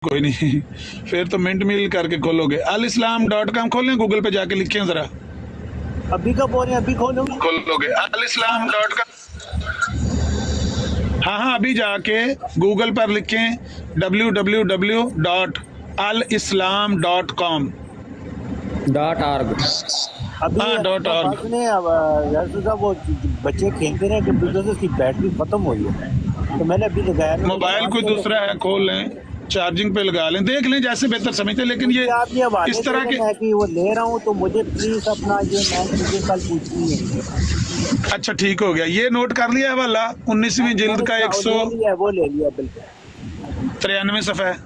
कोई नहीं, फिर तो मिंट मिल करके खोलोगे। alislam.com खोलें, गूगल पे जाके लिखें जरा, अभी का बोल रहे हैं, अभी खोलूंगा। खोलोगे alislam.com। हाँ हाँ, अभी जाके गूगल पर लिखें www.alislam.com। .org। अभी हाँ बात .org। सुने यार साहब, वो बच्चे खेलते रहे कंप्यूटर से, उसकी बैटरी खत्म हो गई है, तो मैंने अभी लगाया नहीं। मोबाइल कोई दूसरा है, खोल लें, चार्जिंग पे लगा लें, देख लें जैसे बेहतर समझते हैं। लेकिन ये आप ये हवाले इस तरह दे के, दें, मैं कि वो ले रहा हूँ, तो मुझे प्लीज अपना ये मैं मुझे कल पूछनी है। अच्छा ठीक हो गया, ये नोट कर लिया हवाला 19वीं जिल्द का मैंने ले लिया, वो ले लिया बिल्कुल। 193 सफ़ा है,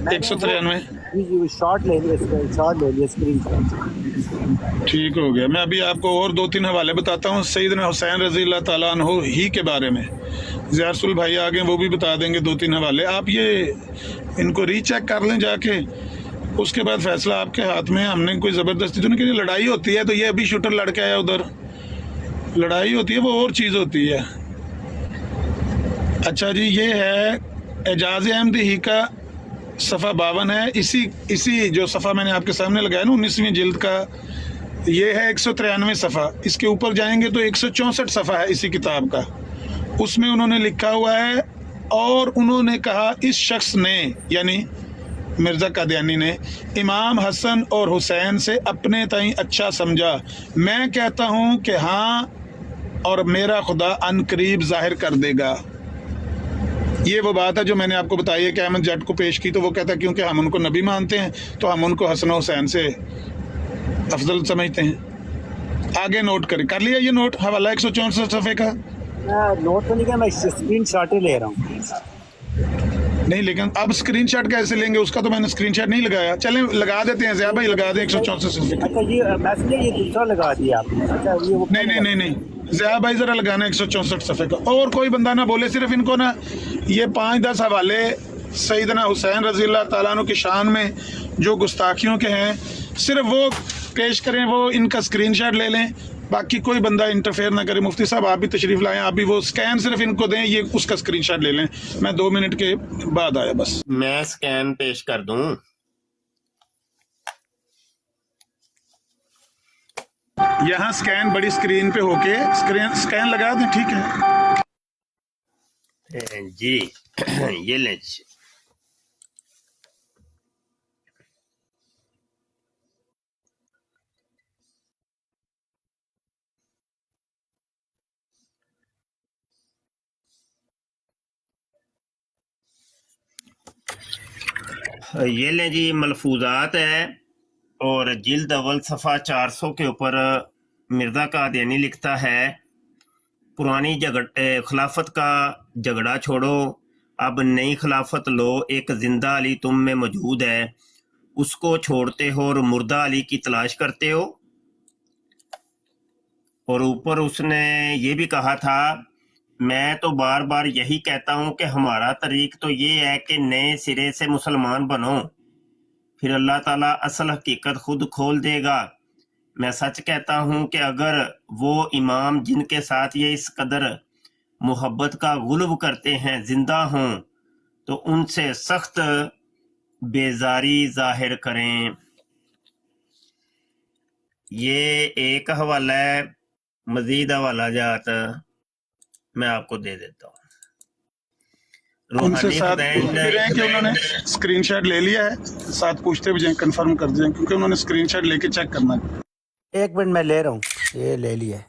193। जी शॉर्ट ले लिया, शॉर्ट ले लिया, स्क्रीन शॉट। ठीक हो गया। मैं अभी आपको और 2-3 हवाले बताता हूँ सैयदना हुसैन रज़ी अल्लाह ताला अन्हु ही के बारे में। ज़ियारसुल भाई आ गए, वो भी बता देंगे 2-3 हवाले। आप ये इनको रीचेक कर लें जाके, उसके बाद फैसला आपके हाथ में। हमने कोई ज़बरदस्ती तो नहीं की। लड़ाई होती है तो ये अभी शूटर लड़ के आया उधर, लड़ाई होती है वो और चीज़ होती है। अच्छा जी, ये है एजाज अहमदी ही का सफ़ा 52 है। इसी जो सफ़ा मैंने आपके सामने लगाया ना 19वीं जिल्द का, ये है 193 सफ़ा। इसके ऊपर जाएंगे तो 164 सफ़ा है इसी किताब का। उसमें उन्होंने लिखा हुआ है, और उन्होंने कहा इस शख्स ने, यानी मिर्ज़ा कादियानी ने, इमाम हसन और हुसैन से अपने ताईं अच्छा समझा। मैं कहता हूँ कि हाँ, और मेरा खुदा अनकरीब ज़ाहिर कर देगा। ये वो बात है जो मैंने आपको बताई है कि अहमद जट को पेश की, तो वो कहता है क्योंकि हम उनको नबी मानते हैं तो हम उनको हसन हुसैन से अफजल समझते हैं। आगे नोट करें, कर लिया ये नोट, हवाला 164 सफ़े का। नोट तो नहीं किया, मैं स्क्रीन शॉट ही ले रहा हूँ। नहीं, लेकिन अब स्क्रीनशॉट कैसे लेंगे, उसका तो मैंने स्क्रीनशॉट नहीं लगाया। चलें लगा देते हैं, ज़िया भाई लगा दें 164 सफ़े। अच्छा ये मैसेज ये दूसरा लगा दिया आपने। अच्छा ये वो नहीं नहीं नहीं नहीं, ज़िया भाई ज़रा लगाना 164 सफ़े का। और कोई बंदा ना बोले, सिर्फ इनको ना ये 5-10 हवाले सैयदना हुसैन रज़ी अल्लाह ताला अन्हु की शान में जो गुस्ताखियों के हैं, सिर्फ वो पेश करें, वो इनका स्क्रीनशॉट ले लें। बाकी कोई बंदा इंटरफेयर ना करे। मुफ्ती साहब आप भी तशरीफ़ लाएं, आप भी वो स्कैन सिर्फ इनको दें, ये उसका स्क्रीनशॉट ले लें। मैं 2 मिनट के बाद आया बस। मैं स्कैन पेश कर दूं। यहाँ स्कैन बड़ी स्क्रीन पे होके स्कैन लगा दें, ठीक है जी। ये लें जी। ये लें जी, मलफूजात है, और जिल्द अव्वल सफ़ा 400 के ऊपर मिर्ज़ा कादियानी लिखता है, पुरानी खिलाफत का झगड़ा छोड़ो, अब नई खिलाफत लो। एक जिंदा अली तुम में मौजूद है, उसको छोड़ते हो और मुर्दा अली की तलाश करते हो। और ऊपर उसने ये भी कहा था, मैं तो बार बार यही कहता हूं कि हमारा तरीक तो ये है कि नए सिरे से मुसलमान बनो, फिर अल्लाह ताला असल हकीकत खुद खोल देगा। मैं सच कहता हूं कि अगर वो इमाम जिनके साथ ये इस कदर मोहब्बत का गुलब करते हैं जिंदा हों, तो उनसे सख्त बेजारी जाहिर करें। ये एक हवाला है, मजीद हवाला जात मैं आपको दे देता हूँ। उनसे रूहानी साथ खुदैन पूछ भी रहे हैं कि उन्होंने स्क्रीनशॉट ले लिया है, साथ पूछते भी जाएं, कंफर्म कर दें, क्योंकि उन्होंने स्क्रीनशॉट लेके चेक करना है। 1 मिनट मैं ले रहा हूँ, ये ले लिया है।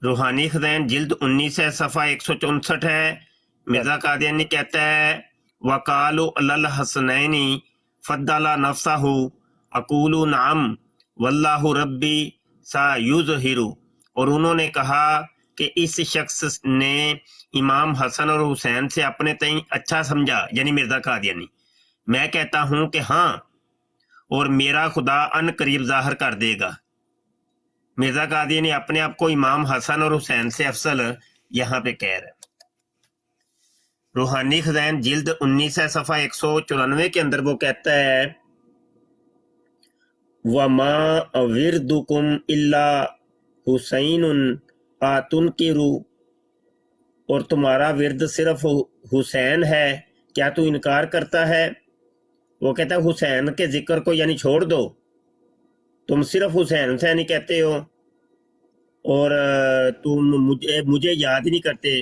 रूहानी खुदैन जिल्द 19 है, सफ़ा 164 है। मिर्जा कादियानी कहता है, वकालु अल हसनैनी फद्दला नफ्सहु अकूलु नाम वल्लाहु रब्बी सा युज़हिरु। और उन्होंने कहा कि इस शख्स ने इमाम हसन और हुसैन से अपने तई अच्छा समझा, यानी मिर्जा कादियानी। मैं कहता हूं कि हाँ, और मेरा खुदा अन करीब जाहिर कर देगा। मिर्जा कादियानी अपने आप को इमाम हसन और हुसैन से अफसल यहाँ पे कह रहे। रूहानी खज़ाइन जिल्द 19 है, सफ़ा 194 के अंदर वो कहता है, वमा विरदुकुम इल्ला हुसैनुन आतुनकिरु, और तुम्हारा विरद सिर्फ हुसैन है کیا تو انکار کرتا ہے؟ وہ کہتا ہے حسین کے ذکر کو یعنی چھوڑ دو، تم صرف حسین حسین ہی کہتے ہو اور تم مجھے یاد ہی نہیں کرتے۔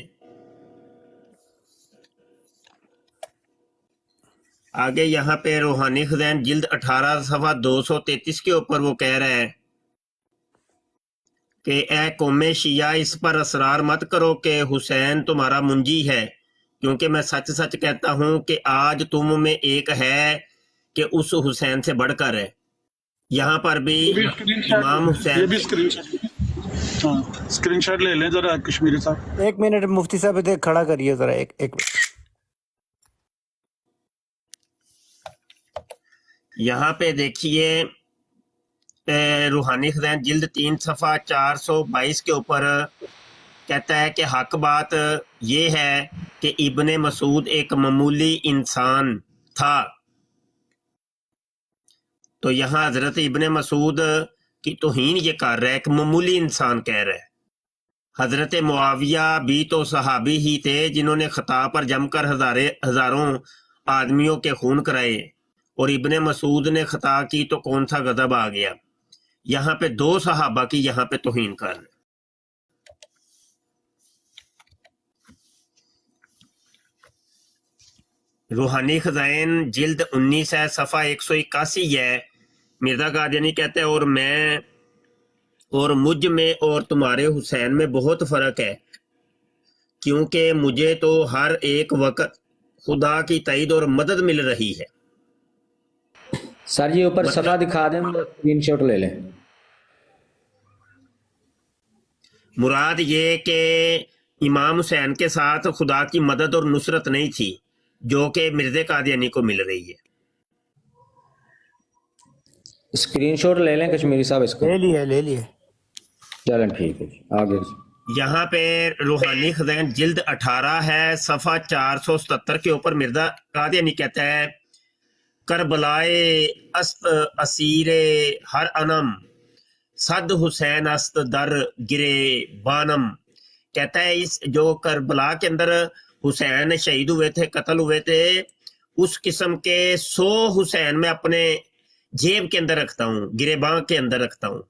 آگے یہاں پہ روحانی خزین جلد 18 صفحہ 233 کے اوپر وہ کہہ رہا ہے کہ اے قوم شیعہ اس پر اصرار مت کرو کہ حسین تمہارا منجی ہے، کیونکہ میں سچ سچ کہتا ہوں کہ آج تم میں ایک ہے کہ اس حسین سے بڑھ کر ہے۔ یہاں پر بھی یہ بھی اسکرین شاٹ، امام یہ حسین بھی اسکرین شاٹ، ہاں اسکرین شاٹ لے لیں ذرا کشمیری صاحب۔ ایک منٹ مفتی صاحب ادھر کھڑا کریے ذرا، ایک یہاں پہ دیکھیے روحانی خزین جلد 3 صفحہ 422 کے اوپر کہتا ہے کہ حق بات یہ ہے کہ ابن مسعود ایک معمولی انسان تھا۔ تو یہاں حضرت ابن مسعود کی توہین یہ کر رہا ہے کہ معمولی انسان کہہ رہا ہے۔ حضرت معاویہ بھی تو صحابی ہی تھے جنہوں نے خطا پر جم کر ہزاروں آدمیوں کے خون کرائے، اور ابن مسعود نے خطا کی تو کون سا غضب آ گیا۔ یہاں پہ 2 صحابہ کی یہاں پہ توہین کر رہے ہیں۔ روحانی خزائن جلد 19 ہے، صفحہ 181 ہے۔ مرزا قادیانی کہتے ہیں اور مجھ میں اور تمہارے حسین میں بہت فرق ہے، کیونکہ مجھے تو ہر ایک وقت خدا کی تائید اور مدد مل رہی ہے۔ سر جی اوپر صفحہ دکھا دیں، اسکرین شاٹ لے لیں۔ مراد یہ کہ امام حسین کے ساتھ خدا کی مدد اور نصرت نہیں تھی جو کہ مرزا قادیانی کو مل رہی ہے۔ اسکرین شاٹ لے لیں کشمیری صاحب اس کو۔ لے لیے چلیں ٹھیک ہے جی، آگے جی۔ یہاں پہ روحانی خزین جلد 18 ہے، صفحہ 477 کے اوپر مرزا قادیانی کہتا ہے کربلائے است اسیر ہر انم صد حسین است در گرے بانم۔ کہتا ہے اس جو کربلا کے اندر حسین شہید ہوئے تھے، قتل ہوئے تھے، اس قسم کے 100 حسین میں اپنے جیب کے اندر رکھتا ہوں، گریباں کے اندر رکھتا ہوں۔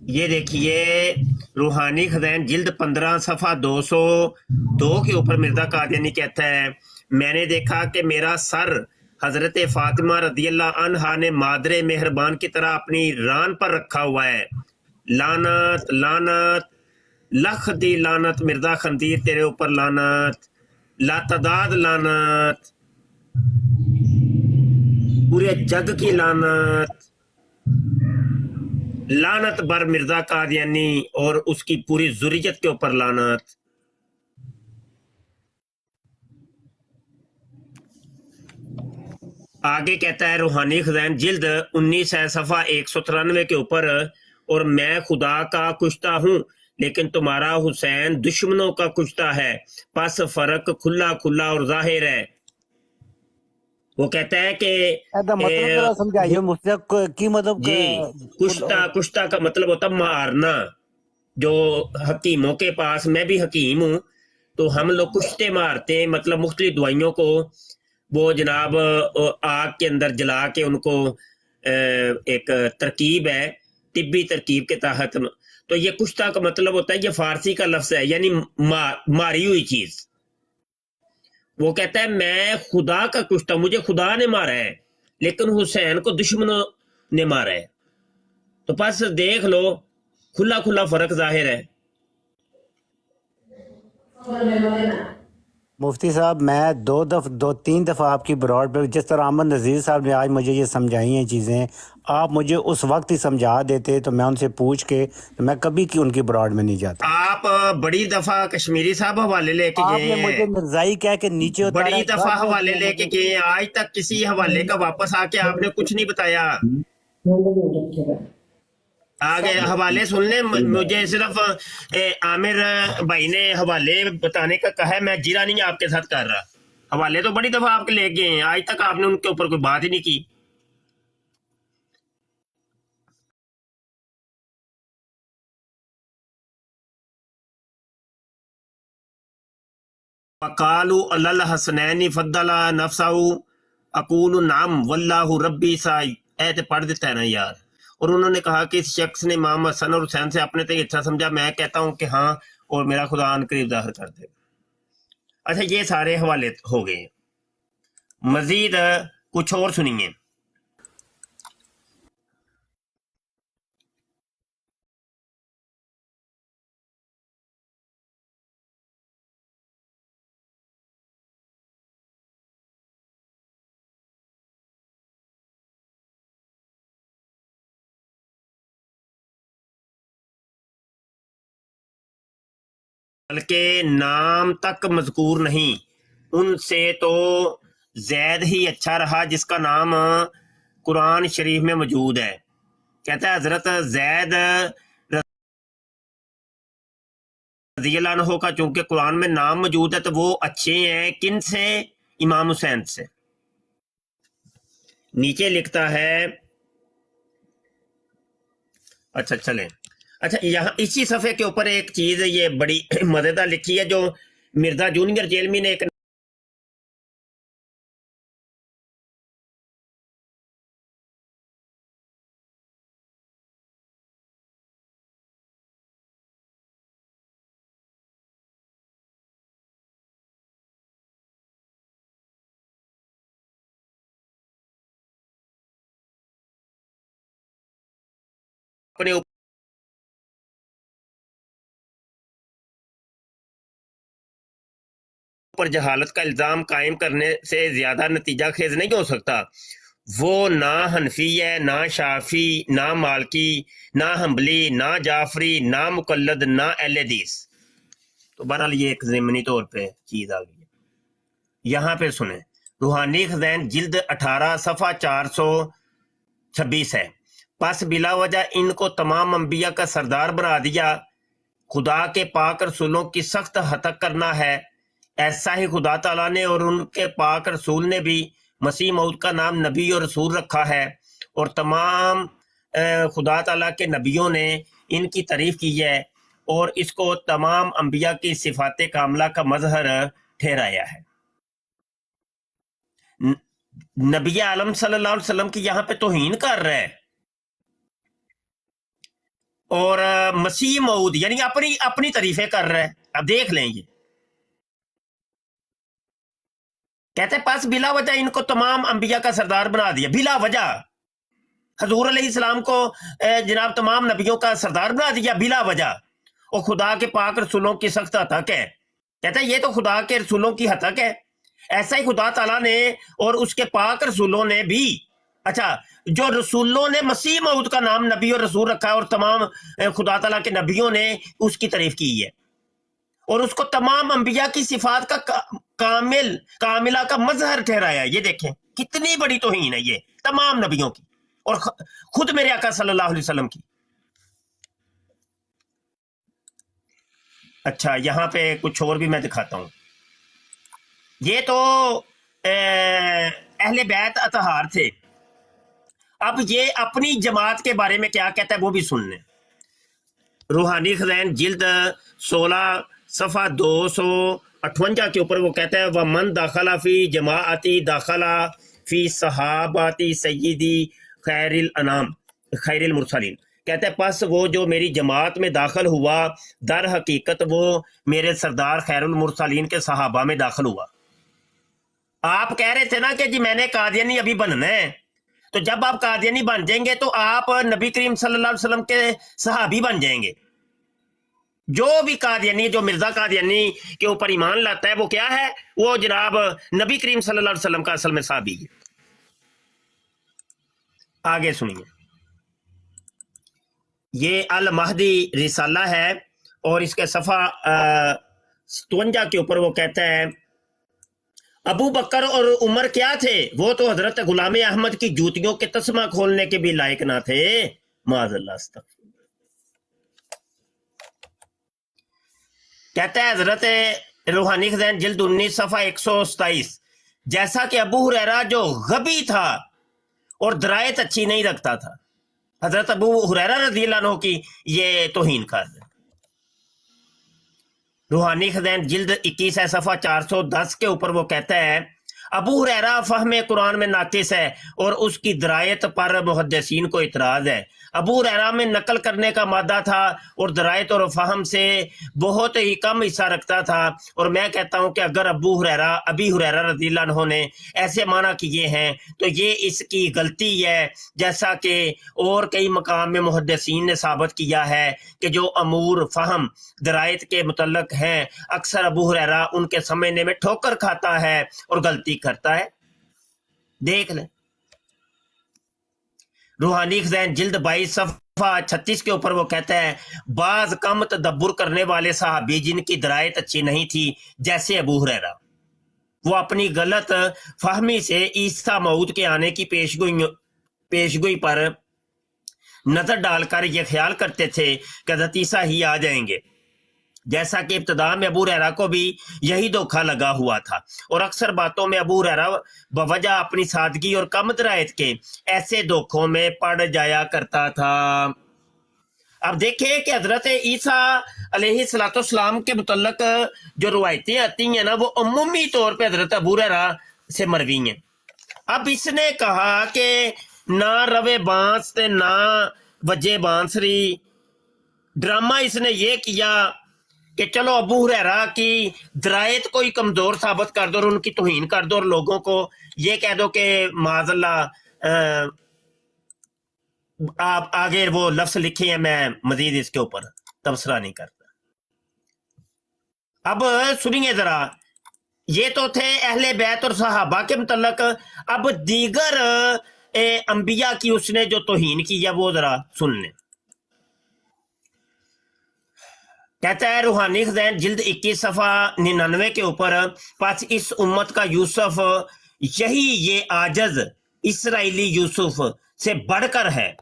یہ دیکھیے روحانی خزین جلد 15 صفحہ 202 کے اوپر مرزا قادیانی کہتا ہے میں نے دیکھا کہ میرا سر حضرت فاطمہ رضی اللہ عنہا نے مادر مہربان کی طرح اپنی ران پر رکھا ہوا ہے۔ لعنت لعنت لکھ دی لعنت مرزا خنزیر تیرے اوپر لعنت، لاتعداد لعنت، پورے جگ کی لعنت، لعنت بر مرزا قادیانی اور اس کی پوری ذریت کے اوپر لعنت۔ آگے کہتا ہے روحانی خزین جلد 19 ہے، صفحہ 193 کے اوپر اور میں خدا کا کشتہ ہوں لیکن تمہارا حسین دشمنوں کا کشتہ ہے، پس فرق کھلا کھلا اور ظاہر ہے۔ وہ کہتا ہے کہ مطلب ذرا سمجھائیے مفتی صاحب کی مطلب جی کشتہ کا مطلب ہوتا مارنا۔ جو حکیموں کے پاس، میں بھی حکیم ہوں، تو ہم لوگ کشتے مارتے ہیں، مطلب مختلف دوائیوں کو وہ جناب آگ کے اندر جلا کے ان کو ایک ترکیب ہے طبی ترکیب کے تحت، تو یہ کشتہ کا مطلب ہوتا ہے، یہ فارسی کا لفظ ہے یعنی ماری ہوئی چیز۔ وہ کہتا ہے میں خدا کا کشتہ، مجھے خدا نے مارا ہے لیکن حسین کو دشمنوں نے مارا ہے، تو پس دیکھ لو کھلا کھلا فرق ظاہر ہے۔ مفتی صاحب میں 2-3 دفعہ آپ کی براڈ پہ جس طرح احمد نذیر صاحب نے آج مجھے یہ سمجھائی ہیں چیزیں، آپ مجھے اس وقت ہی سمجھا دیتے تو میں ان سے پوچھ کے میں کبھی کی ان کی براڈ میں نہیں جاتا۔ آپ بڑی دفعہ کشمیری صاحب حوالے لے کے آپ گئے نے مجھے ہیں، مرزائی کہہ کے نیچے اتارا، بڑی دفعہ حوالے لے کے گئے ہیں، آج تک کسی حوالے کا واپس آ کے آپ نے کچھ نہیں بتایا۔ آگے حوالے سن لیں، مجھے صرف عامر بھائی نے حوالے بتانے کا کہا ہے، میں جیرا نہیں آپ کے ساتھ کر رہا۔ حوالے تو بڑی دفعہ آپ کے لے گئے ہیں، آج تک آپ نے ان کے اوپر کوئی بات ہی نہیں کی۔ وقالوا علی الحسنین فضل نفسہ اقول نعم واللہ ربی سا ایت پڑھ دیتا ہے نا یار. اور انہوں نے کہا کہ اس شخص نے امام حسن اور حسین سے اپنے تک اچھا سمجھا, میں کہتا ہوں کہ ہاں اور میرا خدا ان قریب ظاہر کر دے. اچھا یہ سارے حوالے ہو گئے, مزید کچھ اور سنیے. بلکہ نام تک مذکور نہیں, ان سے تو زید ہی اچھا رہا جس کا نام قرآن شریف میں موجود ہے. کہتا ہے حضرت زید رضی اللہ عنہ کا چونکہ قرآن میں نام موجود ہے تو وہ اچھے ہیں. کن سے؟ امام حسین سے. نیچے لکھتا ہے, اچھا چلیں, اچھا یہاں اسی صفحے کے اوپر ایک چیز یہ بڑی مزیدار لکھی ہے جو مرزا جونیئر جیلمی نے ایک اپنے اوپر جہالت کا الزام قائم کرنے سے زیادہ نتیجہ خیز نہیں ہو سکتا. وہ نہ حنفی ہے, نہ شافی, نہ مالکی, نہ حنبلی, نہ جعفری, نہ مقلد, نہ اہل حدیث. تو بہرحال یہ ایک ضمنی طور پہ چیز آ گئی ہے. یہاں پہ سنیں, روحانی خزین جلد 18 صفحہ 426 ہے. پس بلا وجہ ان کو تمام انبیاء کا سردار بنا دیا. خدا کے پاک رسولوں کی سخت ہتک کرنا ہے. ایسا ہی خدا تعالیٰ نے اور ان کے پاک رسول نے بھی مسیح موعود کا نام نبی اور رسول رکھا ہے, اور تمام خدا تعالیٰ کے نبیوں نے ان کی تعریف کی ہے اور اس کو تمام انبیاء کی صفات کاملہ کا مظہر ٹھہرایا ہے. نبی عالم صلی اللہ علیہ وسلم کی یہاں پہ توہین کر رہا ہے, اور مسیح موعود یعنی اپنی تعریفیں کر رہا ہے. اب دیکھ لیں, یہ کہتے ہیں پس بلا وجہ ان کو تمام انبیاء کا سردار بنا دیا. بلا وجہ حضور علیہ السلام کو جناب تمام نبیوں کا سردار بنا دیا بلا وجہ, اور خدا کے پاک رسولوں کی سخت ہتک ہے. کہتے ہیں یہ تو خدا کے رسولوں کی ہتک ہے. ایسا ہی خدا تعالیٰ نے اور اس کے پاک رسولوں نے بھی, اچھا جو رسولوں نے مسیح موعود کا نام نبی اور رسول رکھا ہے, اور تمام خدا تعالیٰ کے نبیوں نے اس کی تعریف کی ہے, اور اس کو تمام انبیاء کی صفات کا کاملہ کا مظہر ٹھہرایا. یہ دیکھیں کتنی بڑی توہین ہے یہ تمام نبیوں کی اور خود میرے آقا صلی اللہ علیہ وسلم کی. اچھا یہاں پہ کچھ اور بھی میں دکھاتا ہوں. یہ تو اہل بیت اطہار تھے. اب یہ اپنی جماعت کے بارے میں کیا کہتا ہے وہ بھی سن لیں. روحانی خزین جلد 16 صفحہ 258 کے اوپر وہ کہتا ہے وَمَن دَخَلَ فِي جَمَاعَتِي دَخَلَ فِي صَحَابَةِ سَيِّدِي خیر الانام خیر المرسلین. کہتا ہے پس وہ جو میری جماعت میں داخل ہوا در حقیقت وہ میرے سردار خیر المرسلین کے صحابہ میں داخل ہوا. آپ کہہ رہے تھے نا کہ جی میں نے قادیانی ابھی بننا ہے, تو جب آپ قادیانی بن جائیں گے تو آپ نبی کریم صلی اللہ علیہ وسلم کے صحابی بن جائیں گے. جو بھی قادیانی, جو مرزا قادیانی کے اوپر ایمان لاتا ہے وہ کیا ہے, وہ جناب نبی کریم صلی اللہ علیہ وسلم کا اصل میں صحابی ہے. آگے سنیے, یہ المہدی رسالہ ہے اور اس کے صفحہ 57 کے اوپر وہ کہتا ہے ابو بکر اور عمر کیا تھے, وہ تو حضرت غلام احمد کی جوتیوں کے تسمہ کھولنے کے بھی لائق نہ تھے. معاذ اللہ استغفر. کہتا ہے حضرت روحانی خزین جلد 19 صفحہ 127 جیسا کہ ابو ہریرہ جو غبی تھا اور درایت اچھی نہیں رکھتا تھا. حضرت ابو ہریرہ رضی اللہ عنہ کی یہ توہین کر رہے. रूहानी खज़ाइन जिल्द 21 है, सफ़ा 410 के ऊपर वो कहता है अबू हुरैरा फ़हम कुरान में नाकिस है और उसकी दरायत पर मुहद्दिसीन को इतराज़ है। अबू हुरैरा में नकल करने का मादा था और दरायत और फ़हम से बहुत ही कम हिस्सा रखता था, और मैं कहता हूँ कि अगर अबी हुरैरा रज़ियल्लाहु अन्हु ने ऐसे माना किए हैं तो ये इसकी गलती है, जैसा कि और कई मकाम में मुहद्दिसीन ने साबित किया है कि जो अमूर फ़हम दरायत के मुतल्लक हैं अक्सर अबू हुरैरा उनके समझने में ठोकर खाता है और गलती करता है। देख ले रूहानी खज़ाइन जिल्द 22 सफ़ा 36 के ऊपर वो कहता है बाज कम तदब्बुर करने वाले सहाबी जिनकी दरायत अच्छी नहीं थी जैसे अबू हुरैरा, वो अपनी गलत फहमी से ईसा मऊद के आने की पेशगोई पर नजर डालकर ये ख्याल करते थे कि हज़रत ईसा ही आ जाएंगे, जैसा कि इब्तदा में अबू हुरैरा को भी यही धोखा लगा हुआ था, और अक्सर बातों में अबू हुरैरा बवजह अपनी सादगी और कम दरायत के ऐसे धोखों में पड़ जाया करता था। अब देखें कि हजरत ईसा अलैहिस्सलाम के मुतल्लक जो रवायतें आती हैं ना, वो अमूमी तौर पे हजरत अबू हुरैरा से मरवी हैं। अब इसने कहा कि ना रवे बांस ते ना वजे बांसरी, ड्रामा इसने ये किया कि चलो अबू हुरैरा की दरायत को ही कमजोर साबित कर दो और उनकी तौहीन कर दो, और लोगों को ये कह दो कि माज़अल्लाह आप आगे वो लफ्ज लिखे हैं, मैं मजीद इसके ऊपर तबसरा नहीं करता। अब सुनिए जरा, ये तो थे अहले बैत और सहाबा के मुतल्लक। अब दीगर अंबिया की उसने जो तौहीन की है वो जरा सुन लें। कहता है रूहानी खज़ाइन जिल्द 21 सफ़ा 99 के ऊपर पास इस उम्मत का यूसुफ यही ये आजज इसराइली यूसुफ से बढ़कर है,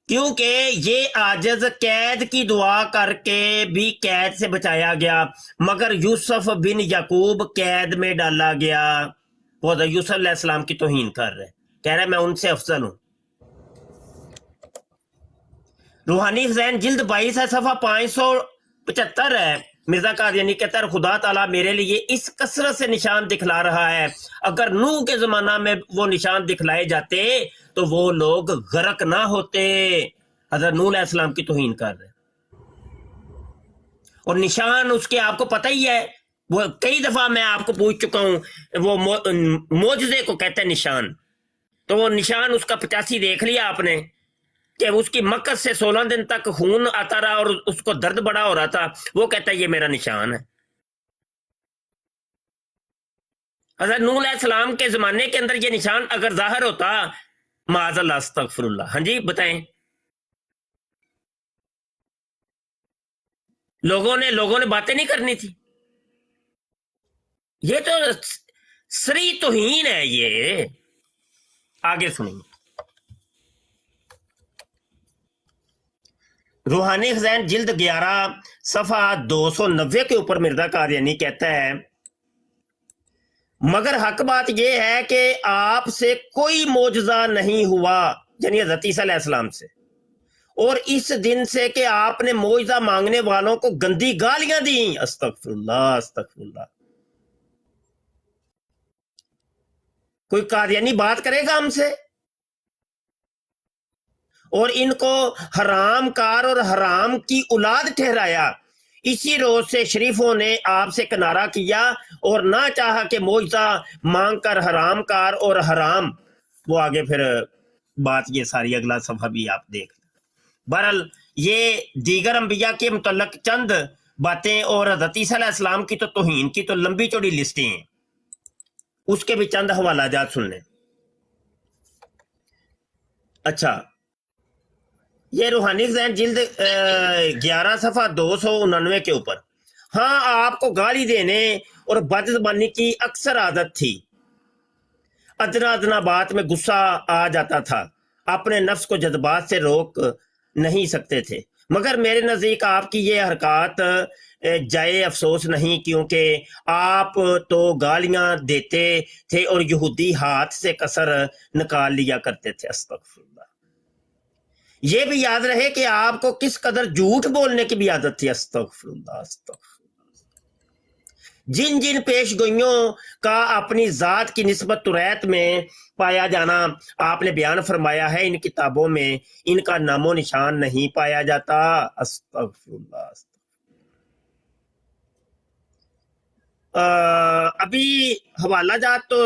क्योंकि ये आजज कैद की दुआ करके भी कैद से बचाया गया, मगर यूसुफ बिन याकूब कैद में डाला गया। वो यूसुफ अलैहिस्सलाम की तौहीन कर रहे, कह रहे मैं उनसे अफजल हूं। रूहानी खज़ाइन जिल्द 22 है, सफ़ा 575 है। मिर्जा कादियानी कहता है खुदा ताला मेरे लिए इस कसरत से निशान दिखला रहा है, अगर नूह के जमाना में वो निशान दिखलाए जाते तो वो लोग गर्क ना होते। हज़रत नूह अलैहिस्सलाम की तौहीन कर रहे, और निशान उसके आपको पता ही है, वो कई दफा मैं आपको पूछ चुका हूं, वो मोजज़े को कहते हैं निशान। तो वो निशान उसका 85 देख लिया आपने कि उसकी मकस से 16 दिन तक खून आता रहा और उसको दर्द बड़ा हो रहा था, वो कहता है ये मेरा निशान है। हज़रत नूह अलैहिस्सलाम के जमाने के अंदर ये निशान अगर जाहिर होता, माज़अल्लाह अस्तगफिरुल्लाह, हाँ जी बताएं, लोगों ने बातें नहीं करनी थी। ये तो सरी तौहीन है। ये आगे सुनिए। रूहानी खज़ाइन जिल्द 11 सफ़ा 290 के ऊपर मिर्जा कादियानी कहता है मगर हक बात यह है कि आपसे कोई मोजज़ा नहीं हुआ, यानी हज़रत ईसा अलैहिस्सलाम से, और इस दिन से कि आपने मोजज़ा मांगने वालों को गंदी गालियां दी। अस्तगफिरुल्लाह अस्तगफिरुल्लाह। कोई कादियानी बात करेगा हमसे? और इनको हराम कार और हराम की औलाद ठहराया। इसी रोज से शरीफों ने आपसे किनारा किया और ना चाहा कि मोजज़ा मांग कर हराम कार और हराम, वो आगे फिर बात ये सारी अगला सफा भी आप देख लें। बहरहाल ये दीगर अंबिया के मुतल्लक चंद बातें, और हज़रत ईसा अलैहिस्सलाम की तो तौहीन की तो लंबी चौड़ी लिस्टें हैं, उसके भी चंद हवाला जात सुन लें। अच्छा, ये रूहानी खज़ाइन जिल्द 11 सफ़ा 299 के ऊपर, हाँ आपको गाली देने और बदज़बानी की अक्सर आदत थी, अदना अदना बात में गुस्सा आ जाता था, अपने नफ्स को जज्बात से रोक नहीं सकते थे, मगर मेरे नज़दीक आपकी ये हरकत जाए अफसोस नहीं, क्योंकि आप तो गालियां देते थे और यहूदी हाथ से कसर निकाल लिया करते थे। अस्तगफिरुल्लाह। یہ بھی یاد رہے کہ آپ کو کس قدر جھوٹ بولنے کی بھی عادت تھی. استغفر اللہ استغفر. جن جن پیش گوئیوں کا اپنی ذات کی نسبت توریت میں پایا جانا آپ نے بیان فرمایا ہے، ان کتابوں میں ان کا نام و نشان نہیں پایا جاتا. استغفر اللہ. ابھی حوالہ جات تو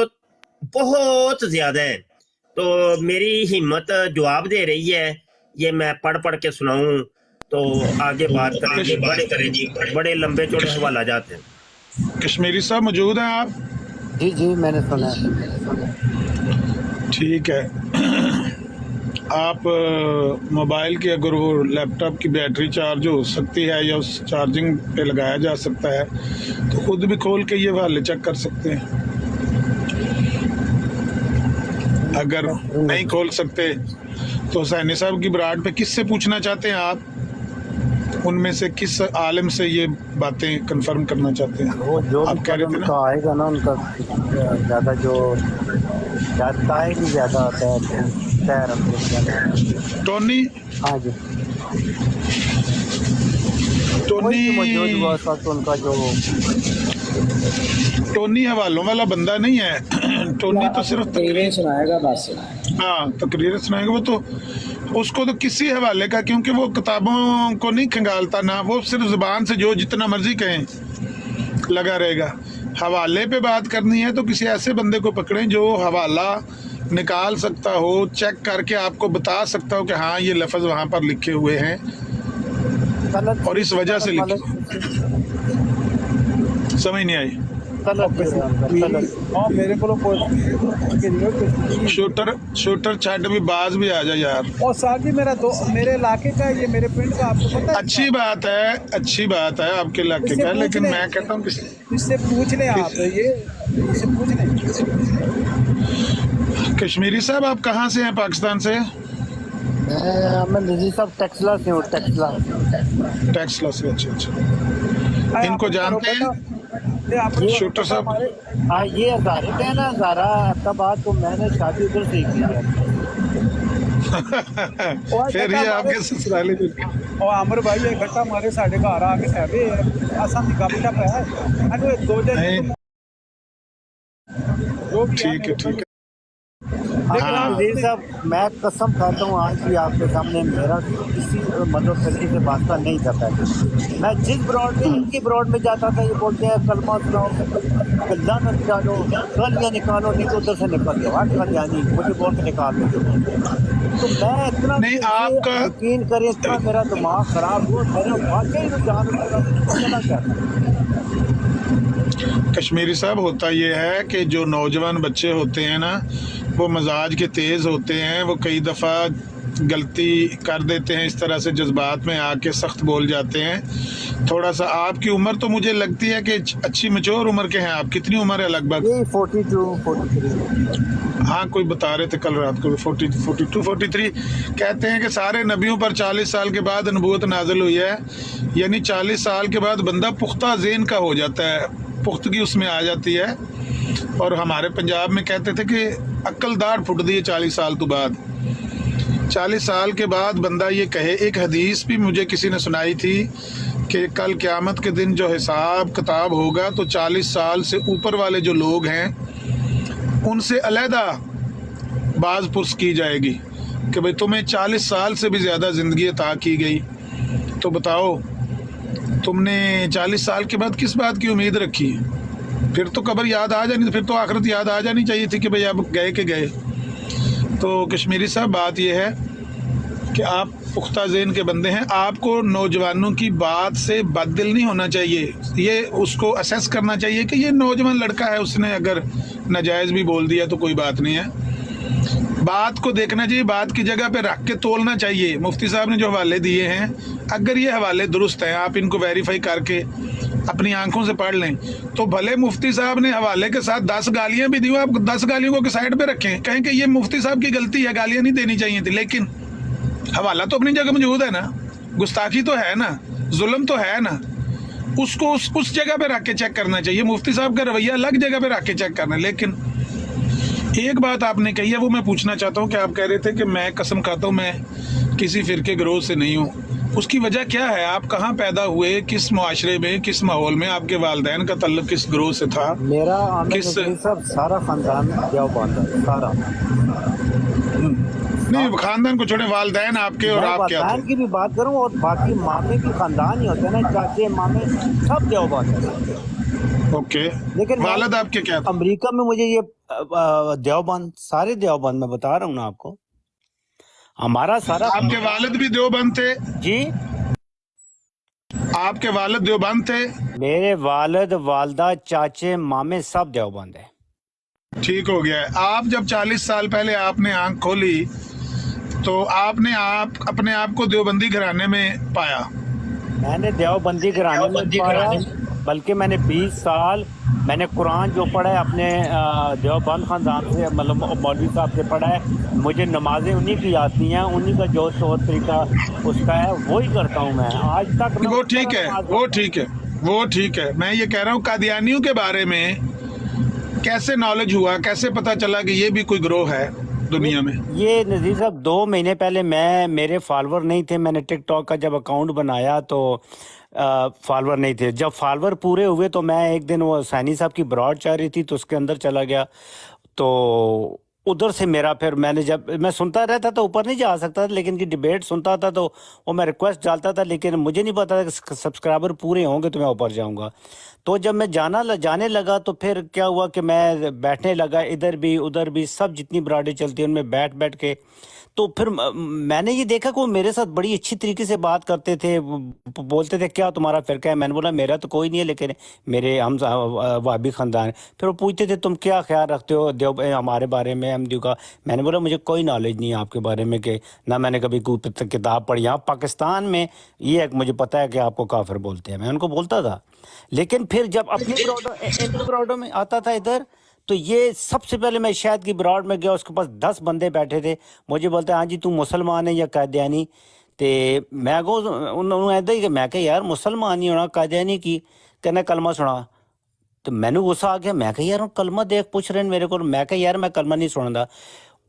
بہت زیادہ ہیں، تو میری ہمت جواب دے رہی ہے یہ میں پڑھ کے سناؤں تو آگے بات کریں گے. بڑے لمبے چوڑے حوالہ جات ہیں. کشمیری صاحب موجود ہیں آپ؟ جی جی میں نے سنا. ٹھیک ہے. آپ موبائل کی اگر وہ لیپ ٹاپ کی بیٹری چارج ہو سکتی ہے یا اس چارجنگ پہ لگایا جا سکتا ہے تو خود بھی کھول کے یہ حوالے چیک کر سکتے ہیں. اگر نہیں کھول سکتے تو حسینی صاحب کی براڈ پہ کس سے پوچھنا چاہتے ہیں آپ؟ ان میں سے کس عالم سے یہ باتیں کنفرم کرنا چاہتے ہیں؟ وہ جو آپ کہہ رہے تھے ان نا کا آئے گا نا، ان کا زیادہ جو ٹائم بھی زیادہ آتا ہے. ٹونی ہاں جی، ٹونی موجود ہوا اس وقت ان کا جو ٹونی حوالوں والا بندہ نہیں ہے. ٹونی تو صرف تقریریں سنائے گا بس. ہاں تقریر سنائے گا. وہ تو اس کو تو کسی حوالے کا، کیونکہ وہ کتابوں کو نہیں کھنگالتا نا، وہ صرف زبان سے جو جتنا مرضی کہیں لگا رہے گا. حوالے پہ بات کرنی ہے تو کسی ایسے بندے کو پکڑیں جو حوالہ نکال سکتا ہو، چیک کر کے آپ کو بتا سکتا ہو کہ ہاں یہ لفظ وہاں پر لکھے ہوئے ہیں اور اس وجہ سے لکھے. سمجھ نہیں آئی. میرے کو شوٹر چھٹ بھی باز بھی آ جا یار. اور ساتھ ہی میرے علاقے کا، یہ میرے پنڈ کا، آپ کو پتہ ہے؟ اچھی بات ہے آپ کے علاقے کا، لیکن میں کہتا ہوں اس سے پوچھ لیں آپ، اس سے پوچھ لیں. کشمیری صاحب آپ کہاں سے ہیں؟ پاکستان سے؟ میں نذیر صاحب ٹیکسلا سے ہوں. ٹیکسلا سے. اچھا. ان کو جانتے ہیں شوٹر صاحب؟ ہاں یہ ہزارے پہ ہے نا، ہزارہ احمدآباد. تو میں نے شادی ادھر سے کی ہے. پھر یہ آپ کے سسرالے میں اور عامر بھائی اکٹھا ہمارے ساڑھے گھر آ کے ہے آسان نکاح شپ ہے دو جن ٹھیک ہے. ہاں نذیر صاحب میں قسم کھاتا ہوں آج بھی آپ کے سامنے، میرا کسی مذہب فرقے سے واسطہ نہیں کرتا ہے. میں جس براڈ میں ان کی براڈ میں جاتا تھا یہ بولتے ہیں کلمہ سناؤ، لعنت ڈالو، گالیاں نکالو، نہیں تو ادھر سے نکل جاؤ. یعنی مجھے بول کے نکال دو. تو میں اتنا نہیں آپ کا یقین کریں اتنا میرا دماغ خراب ہوا، میرا واقعی جانا چاہتا. کشمیری صاحب ہوتا یہ ہے کہ جو نوجوان بچے ہوتے ہیں نا وہ مزاج کے تیز ہوتے ہیں، وہ کئی دفعہ غلطی کر دیتے ہیں، اس طرح سے جذبات میں آ کے سخت بول جاتے ہیں. تھوڑا سا آپ کی عمر تو مجھے لگتی ہے کہ اچھی میچور عمر کے ہیں آپ. کتنی عمر ہے لگ بھگ؟ 42 43. ہاں کوئی بتا رہے تھے کل رات کو 42 43. کہتے ہیں کہ سارے نبیوں پر 40 سال کے بعد نبوت نازل ہوئی ہے، یعنی 40 سال کے بعد بندہ پختہ ذہن کا ہو جاتا ہے، پختگی اس میں آ جاتی ہے. اور ہمارے پنجاب میں کہتے تھے کہ عقل داڑھ پھٹ دی ہے 40 سال تو بعد. 40 سال کے بعد بندہ یہ کہے. ایک حدیث بھی مجھے کسی نے سنائی تھی کہ کل قیامت کے دن جو حساب کتاب ہوگا تو 40 سال سے اوپر والے جو لوگ ہیں ان سے علیحدہ باز پرس کی جائے گی کہ بھئی تمہیں 40 سال سے بھی زیادہ زندگی عطا کی گئی، تو بتاؤ تم نے 40 سال کے بعد کس بات کی امید رکھی؟ پھر تو قبر یاد آ جانی، پھر تو آخرت یاد آ جانی چاہیے تھی کہ بھئی اب گئے کہ گئے. تو کشمیری صاحب بات یہ ہے کہ آپ پختہ ذہن کے بندے ہیں، آپ کو نوجوانوں کی بات سے بد دل نہیں ہونا چاہیے. یہ اس کو اسیس کرنا چاہیے کہ یہ نوجوان لڑکا ہے، اس نے اگر ناجائز بھی بول دیا تو کوئی بات نہیں ہے. بات کو دیکھنا چاہیے، بات کی جگہ پہ رکھ کے تولنا چاہیے. مفتی صاحب نے جو حوالے دیے ہیں اگر یہ حوالے درست ہیں، آپ ان کو ویریفائی کر کے اپنی آنکھوں سے پڑھ لیں تو بھلے مفتی صاحب نے حوالے کے ساتھ 10 گالیاں بھی دی، آپ 10 گالیوں کو سائڈ پہ رکھیں، کہیں کہ یہ مفتی صاحب کی غلطی ہے، گالیاں نہیں دینی چاہیے تھی. لیکن حوالہ تو اپنی جگہ موجود ہے نا، گستاخی تو ہے نا، ظلم تو ہے نا، اس کو اس جگہ پہ رکھ کے چیک کرنا چاہیے. مفتی صاحب کا رویہ الگ جگہ پہ رکھ کے چیک کرنا. لیکن एक बात आपने कही है वो मैं पूछना चाहता हूँ कि आप कह रहे थे कि मैं कसम खाता हूँ मैं किसी फिरके गिरोह से नहीं हूँ, उसकी वजह क्या है? आप कहाँ पैदा हुए, किस मुआशरे में, किस माहौल में? आपके वालिदैन का ताल्लुक किस गिरोह से था? मेरा आमिर किस- नज़ीर साहब सारा खानदान देवबंद है, सारा। नहीं, खानदान को छोड़े, वालिदैन आपके और मैं आप क्या वालिदैन थे? की भी बात करूं और बाकी मामे की खानदान ही होते हैं ना, चाचे मामे सब देवबंद है। ओके, लेकिन वालिद आपके क्या थे? अमेरिका में मुझे ये देवबंद, सारे देवबंद, मैं बता रहा हूँ ना आपको, हमारा सारा आपके वालिद भी देवबंद थे? जी। आपके वालिद देवबंद थे? मेरे वालिद, वालदा, चाचे मामे सब देवबंद है। ठीक हो गया है। आप जब 40 साल पहले आपने आंख खोली तो आपने अपने आप को देवबंदी घराने में पाया? मैंने देवबंदी घराने में पाया, बल्कि मैंने 20 साल मैंने कुरान जो पढ़ा है अपने देवबंद खानदान से, मतलब मौलवी साहब से पढ़ा है। मुझे नमाजें उन्हीं की आती हैं, उन्हीं का जो तौर तरीका उसका है वही करता हूँ मैं आज तक। मैं वो ठीक है, वो ठीक है, वो ठीक है। मैं ये कह रहा हूँ कादियानियों के बारे में कैसे नॉलेज हुआ, कैसे पता चला कि ये भी कोई ग्रोह है दुनिया में? ये नज़ीर साहब 2 महीने पहले मेरे फॉलोअर नहीं थे, मैंने टिकटॉक का जब अकाउंट बनाया तो फॉलोअर नहीं थे। जब फॉलोअर पूरे हुए तो मैं एक दिन वो सैनी साहब की ब्रॉड चाह रही थी तो उसके अंदर चला गया, तो उधर से मेरा फिर मैंने जब मैं सुनता रहता था, ऊपर नहीं जा सकता था, लेकिन की डिबेट सुनता था तो वो मैं रिक्वेस्ट डालता था, लेकिन मुझे नहीं पता था कि सब्सक्राइबर पूरे होंगे तो मैं ऊपर जाऊंगा। तो जब मैं जाने लगा तो फिर क्या हुआ कि मैं बैठने लगा, इधर भी उधर भी सब जितनी ब्राडें चलती हैं उनमें बैठ के, तो फिर मैंने ये देखा कि वो मेरे साथ बड़ी अच्छी तरीके से बात करते थे, बोलते थे क्या तुम्हारा फिरका है? मैंने बोला मेरा तो कोई नहीं है, लेकिन मेरे हम वाबी खानदान है। फिर वो पूछते थे तुम क्या ख्याल रखते हो देव हमारे बारे में, अहमदियों का? मैंने बोला मुझे कोई नॉलेज नहीं है आपके बारे में, कि ना मैंने कभी कोई किताब पढ़ी। यहाँ पाकिस्तान में ये एक मुझे पता है कि आपको काफिर बोलते हैं, मैं उनको बोलता था। लेकिन फिर जब अपनी ब्रॉडों में आता था इधर, तो ये सबसे पहले मैं शायद की ब्रॉड में गया, उसके पास 10 बंदे बैठे थे। मुझे बोलते हैं हाँ जी तू मुसलमान है या कादियानी? ते मैं को उन्होंने ऐदा ही कि मैं कहा यार मुसलमान ही होना, कादियानी की कहना कलमा सुना। तो मैंने गुस्सा आ गया, मैं कहा यार कलमा देख पूछ रहे हैं मेरे को। मैं कहा यार मैं कलमा नहीं सुनता।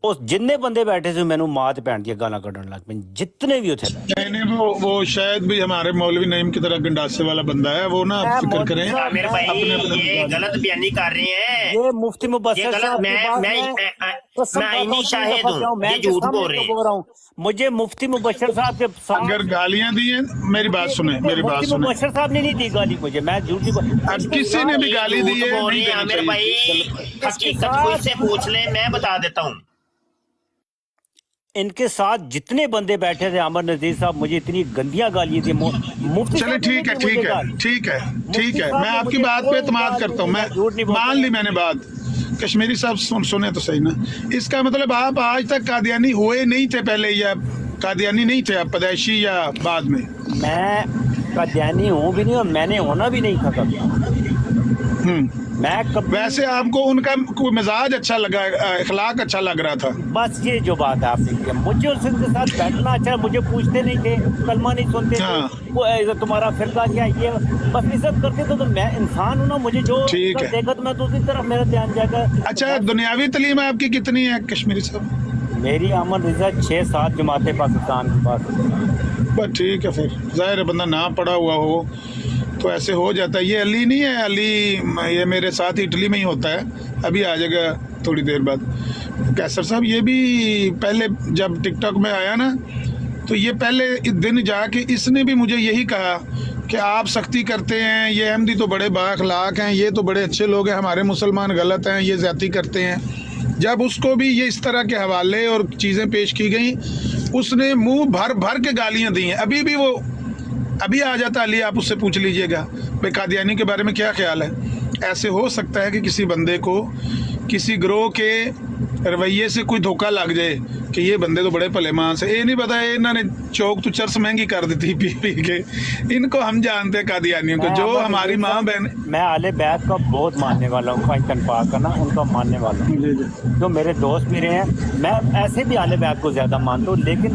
उस जिन्ने बंदे बैठे थे मैंने मात पैंट दिया, गाना कढ़न लग पे, जितने भी थे। नहीं, वो शायद भी हमारे मौलवी नईम की तरह गंडासे वाला बंदा है वो ना, आप फिक्र करें। आमिर भाई ये गलत बयानी कर रहे हैं, ये मुफ्ती ये मुबस्सिर गलत। साहब की बात मैं आईनी शाहिद हूँ, मैं ये झूठ बोल रहे हैं। रहा हूँ। मुझे मुफ्ती मुबस्सिर साहब के साथ अगर गालियां दी हैं, मेरी बात सुने, मेरी बात मुफ्ती सुने। मुबस्सिर साहब ने नहीं दी गाली मुझे, मैं झूठ नहीं अब किसी ने भी गाली दी है, बोल रहे नहीं हैं देनी आमिर भाई, चाहिए। हकीकत को इससे पूछ ले, मैं बता देता हूँ। इनके साथ जितने बंदे बैठे थे, अमर नजीर साहब, मुझे इतनी गंदियां गालियां दी। मुफ्ती चले साहब ने ठीक है, नहीं दी ठीक मुझे है, गाली। ठीक है, ठीक है। साहब मैं ने आपकी मुझे बात पे कोई एतमाद गाली करता हूँ। नहीं दी, झूठ नहीं मैं बोलता। मान ली मैंने बात। कश्मीरी साहब सुने तो सही ना, इसका मतलब आप आज तक कादियानी हुए नहीं थे पहले, या कादियानी नहीं थे आप पैदाइशी या बाद में? मैं कादियानी हूँ भी नहीं और मैंने होना भी नहीं था कभी। मैं कभी वैसे आपको उनका कोई मिजाज अच्छा लगा, इखलाक अच्छा लग रहा था? बस ये जो बात है आपने की, मुझे उनके साथ बैठना अच्छा, मुझे पूछते नहीं थे, कलमा नहीं सुनते थे, हाँ। वो तुम्हारा फिरका क्या, ये बस इज्जत करते थे। तो मैं इंसान हूँ ना, मुझे जो ठीक है। देखा तो मैं दूसरी तरफ मेरा ध्यान जाएगा। अच्छा, दुनियावी तलीम आपकी कितनी है कश्मीरी साहब? मेरी अमन रिजल्ट 6-7 जमातें पाकिस्तान के पास। बस ठीक है, फिर जाहिर है बंदा ना पढ़ा हुआ हो तो ऐसे हो जाता है। ये अली नहीं है, अली ये मेरे साथ इटली में ही होता है, अभी आ जाएगा थोड़ी देर बाद। कैसर साहब ये भी पहले जब टिकटॉक में आया ना, तो ये पहले दिन जाके इसने भी मुझे यही कहा कि आप सख्ती करते हैं, ये अहमदी तो बड़े बाअखलाक हैं, ये तो बड़े अच्छे लोग हैं, हमारे मुसलमान गलत हैं, ये ज़्यादती करते हैं। जब उसको भी ये इस तरह के हवाले और चीज़ें पेश की गई, उसने मुंह भर भर के गालियां दी हैं। अभी भी वो अभी आ जाता अली, आप उससे पूछ लीजिएगा भाई कादियानी के बारे में क्या ख्याल है। ऐसे हो सकता है कि किसी बंदे को किसी ग्रोह के रवैये से कोई धोखा लग जाए, कि ये बंदे तो बड़े भले मानस है। ये नहीं पता है इन्होंने चौक तो चरस महंगी कर दी थी पी के। इनको हम जानते हैं कादियानियों को, जो हमारी माँ बहन। मैं आले बैत का बहुत मानने वाला हूँ, पंचतन पाक का ना उनका मानने वाला हूँ, जो मेरे दोस्त भी रहे हैं। मैं ऐसे भी आले बैत को ज़्यादा मानता हूँ, लेकिन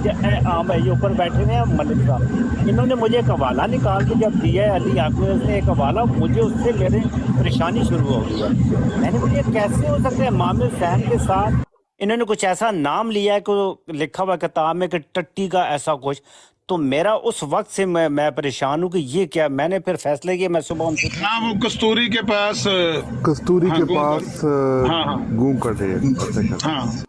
आम भाई ऊपर बैठे हुए हैं मलिक साहब, इन्होंने मुझे एक हवाला निकाल के जब दिया है अली आखिर से एक हवाला, मुझे उससे मेरे परेशानी शुरू हो गई है। मैंने मुझे कैसे हो सकता है इमाम हुसैन के साथ इन्होंने कुछ ऐसा नाम लिया है कि लिखा हुआ किताब में कि टट्टी का ऐसा कुछ। तो मेरा उस वक्त से मैं परेशान हूँ कि ये क्या। मैंने फिर फैसले किया, मैं सुबह उनसे हाँ, वो कस्तूरी के पास कस्तूरी हाँ, के गूं पास हाँ गूं का ढेर। हाँ।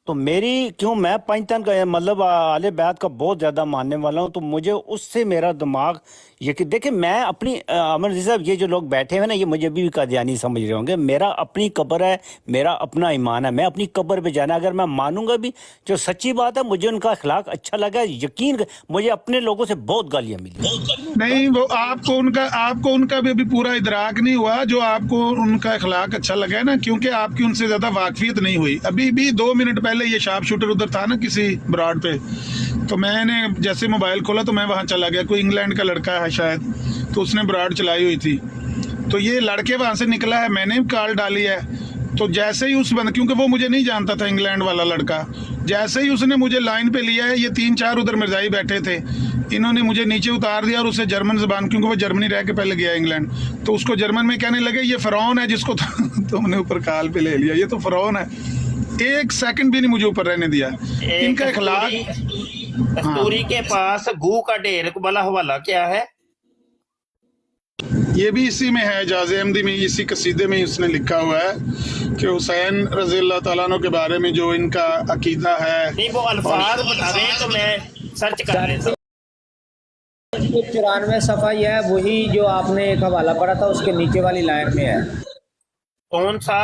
तो मेरी क्यों, मैं पंचतन का मतलब आले बैत का बहुत ज़्यादा मानने वाला हूँ, तो मुझे उससे मेरा दिमाग ये कि देखिए मैं अपनी अमर जी साहब, ये जो लोग बैठे हुए ना ये मुझे अभी भी कादियानी समझ रहे होंगे। मेरा अपनी कब्र है, मेरा अपना ईमान है, मैं अपनी कब्र पे जाना अगर मैं मानूंगा भी, जो सच्ची बात है मुझे उनका अखलाक अच्छा लगा, यकीन मुझे अपने लोगों से बहुत गालियाँ मिली। नहीं, वो आपको उनका भी अभी पूरा इदराक नहीं हुआ जो आपको उनका अखलाक अच्छा लगा है ना, क्योंकि आपकी उनसे ज्यादा वाकफियत नहीं हुई। अभी भी 2 मिनट पहले ये शार्प शूटर उधर था ना किसी ब्रॉड पे, तो मैंने जैसे मोबाइल खोला तो मैं वहां चला गया। कोई इंग्लैंड का लड़का है शायद, तो उसने ब्रॉड चलाई हुई थी, तो ये लड़के वहां से निकला है, मैंने भी कॉल डाली है। तो जैसे ही उस बंद, क्योंकि वो मुझे नहीं जानता था इंग्लैंड वाला लड़का, जैसे ही उसने मुझे लाइन पे लिया है, ये 3-4 उधर मिर्जाई बैठे थे, इन्होंने मुझे नीचे उतार दिया और उसे जर्मन जबान, क्योंकि वो जर्मनी रह के पहले गया इंग्लैंड, तो उसको जर्मन में कहने लगे ये फरौन है जिसको तुमने ऊपर काल पे ले लिया, ये तो फरौन है। 1 सेकंड भी नहीं मुझे ऊपर रहने दिया। इनका अखलाक। कस्तूरी के पास गू का ढेर वाला हवाला क्या है? ये भी इसी में है, एजाज अहमदी में, इसी कसीदे में उसने लिखा हुआ है कि हुसैन रज़ी अल्लाह तआला अन्हु के बारे में जो इनका अकीदा है। नहीं, वो अल्फाज बता दें तो मैं सर्च कर लेता हूँ। 94 सफ़ा ये है, वही जो आपने एक हवाला पढ़ा था उसके नीचे वाली लाइन में है। कौन सा?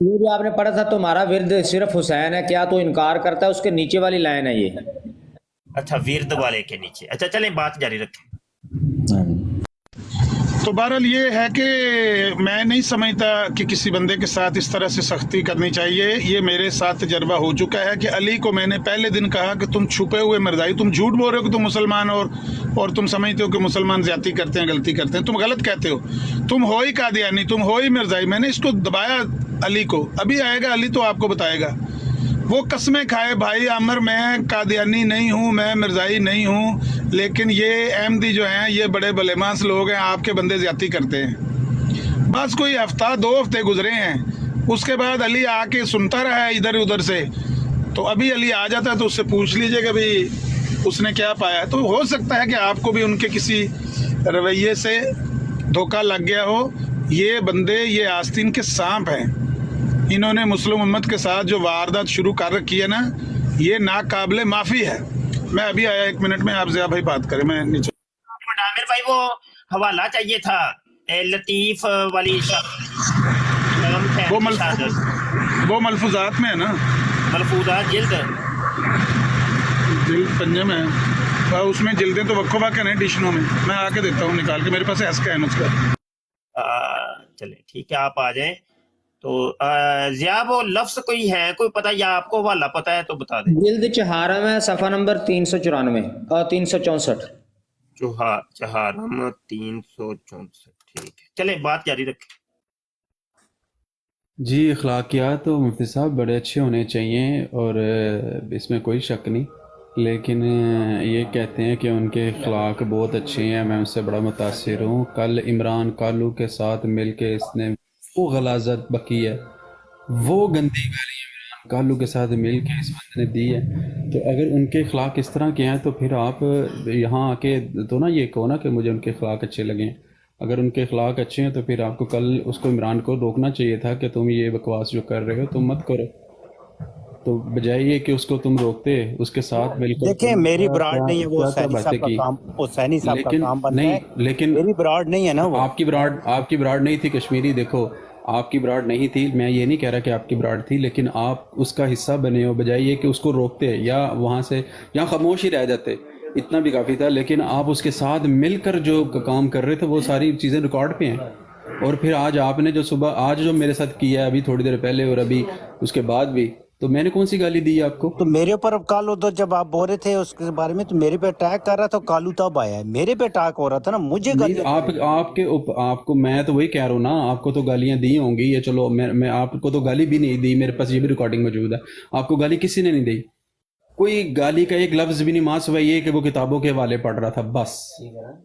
ये जो आपने पढ़ा था तुम्हारा विर्द सिर्फ हुसैन है क्या, तो इनकार करता है, उसके नीचे वाली लाइन है ये। अच्छा, विर्द वाले के नीचे। अच्छा चलें, बात जारी रखें। तो बहरहाल ये है कि मैं नहीं समझता कि किसी बंदे के साथ इस तरह से सख्ती करनी चाहिए। ये मेरे साथ तजर्बा हो चुका है कि अली को मैंने पहले दिन कहा कि तुम छुपे हुए मर्दाई, तुम झूठ बोल रहे हो कि तुम मुसलमान हो, और तुम समझते हो कि मुसलमान ज्यादती करते हैं, गलती करते हैं, तुम गलत कहते हो, तुम हो ही कादियानी, तुम हो ही मिर्जाई। मैंने इसको दबाया अली को। अभी आएगा अली तो आपको बताएगा। वो कसमें खाए, भाई आमर मैं कादियानी नहीं हूँ, मैं मिर्जाई नहीं हूँ, लेकिन ये अहमदी जो हैं ये बड़े भलेमांस लोग हैं, आपके बंदे ज्यादती करते हैं। बस कोई हफ्ता 2 हफ्ते गुजरे हैं, उसके बाद अली आके सुनता रहा है इधर उधर से। तो अभी अली आ जाता है तो उससे पूछ लीजिए कि भाई उसने क्या पाया। तो हो सकता है कि आपको भी उनके किसी रवैये से धोखा लग गया हो। ये बंदे, ये आस्तीन के सांप हैं। इन्होंने मुस्लिम उम्मत के साथ जो वारदात शुरू कर रखी है ना, ये नाकाबिले माफ़ी है। मैं अभी आया, 1 मिनट में आप ज़िया भाई बात करें, मैं नीचे। आमिर भाई वो हवाला चाहिए था लतीफ़ वाली वो मलफूजात में है ना, मलफूजात जिल्द पंजे में है, और उसमें जिल्दें तो वक्फ वाक़ नहीं डिशनों में। मैं आके देता हूँ निकाल के, मेरे पास एसका है उसका। चले ठीक है, आप आ जाएं। तो ज़िया वो लफ्ज़ कोई है, कोई पता, या आपको हवाला पता है तो बता दें। जिल्द चहारम है, सफ़ा नंबर 394 और 364। चहारम 364। ठीक है, चले बात जारी रखें। जी, अखलाकियात तो मुफ्ती साहब बड़े अच्छे होने चाहिए और इसमें कोई शक नहीं, लेकिन ये कहते हैं कि उनके अखलाक बहुत अच्छे हैं, मैं उनसे बड़ा मुतासिर हूँ। कल इमरान कालू के साथ मिल के इसने वो गलाजत बकी है, वो गंदी गाली इमरान कालू के साथ मिल के इस बंदे ने दी है। तो अगर उनके अखलाक इस तरह के हैं तो फिर आप यहाँ आके तो ना ये कहो ना कि मुझे उनके अखलाक अच्छे लगे हैं। अगर उनके अखलाक अच्छे हैं तो फिर आपको कल उसको इमरान को रोकना चाहिए था कि तुम ये बकवास जो कर रहे हो तुम मत करो, तो बजाय ये कि उसको तुम रोकते, उसके साथ मिलकर। देखिए मेरी ब्रांड नहीं है वो, हुसैनी साहब का काम, हुसैनी साहब का काम बनता है, लेकिन मेरी ब्रांड नहीं है ना वो। आपकी ब्रांड नहीं थी कश्मीरी। देखो आपकी ब्रांड नहीं थी, मैं ये नहीं कह रहा कि आपकी ब्रांड थी, लेकिन आप उसका हिस्सा बने हो, बजाय ये कि उसको रोकते या वहाँ से यहाँ खामोश ही रह जाते, इतना भी काफ़ी था। लेकिन आप उसके साथ मिलकर जो काम कर रहे थे वो सारी चीज़ें रिकॉर्ड पे हैं। और फिर आज आपने जो सुबह आज जो मेरे साथ किया है अभी थोड़ी देर पहले और अभी उसके बाद भी, تو میں نے کون سی گالی دی آپ کو؟ تو میرے اوپر اب کال تو جب آپ بول رہے تھے اس کے بارے میں تو میرے پہ اٹیک کر رہا تھا، کالو تب آیا ہے، میرے پہ اٹیک ہو رہا تھا نا، مجھے نہیں گالیاں آپ کو میں تو وہی کہہ رہا ہوں نا، آپ کو تو گالیاں دی ہوں گی، یہ چلو میں آپ کو تو گالی بھی نہیں دی، میرے پاس یہ بھی ریکارڈنگ موجود ہے، آپ کو گالی کسی نے نہیں دی، کوئی گالی کا ایک لفظ بھی نہیں، ماں سوائے یہ کہ وہ کتابوں کے حوالے پڑھ رہا تھا، بس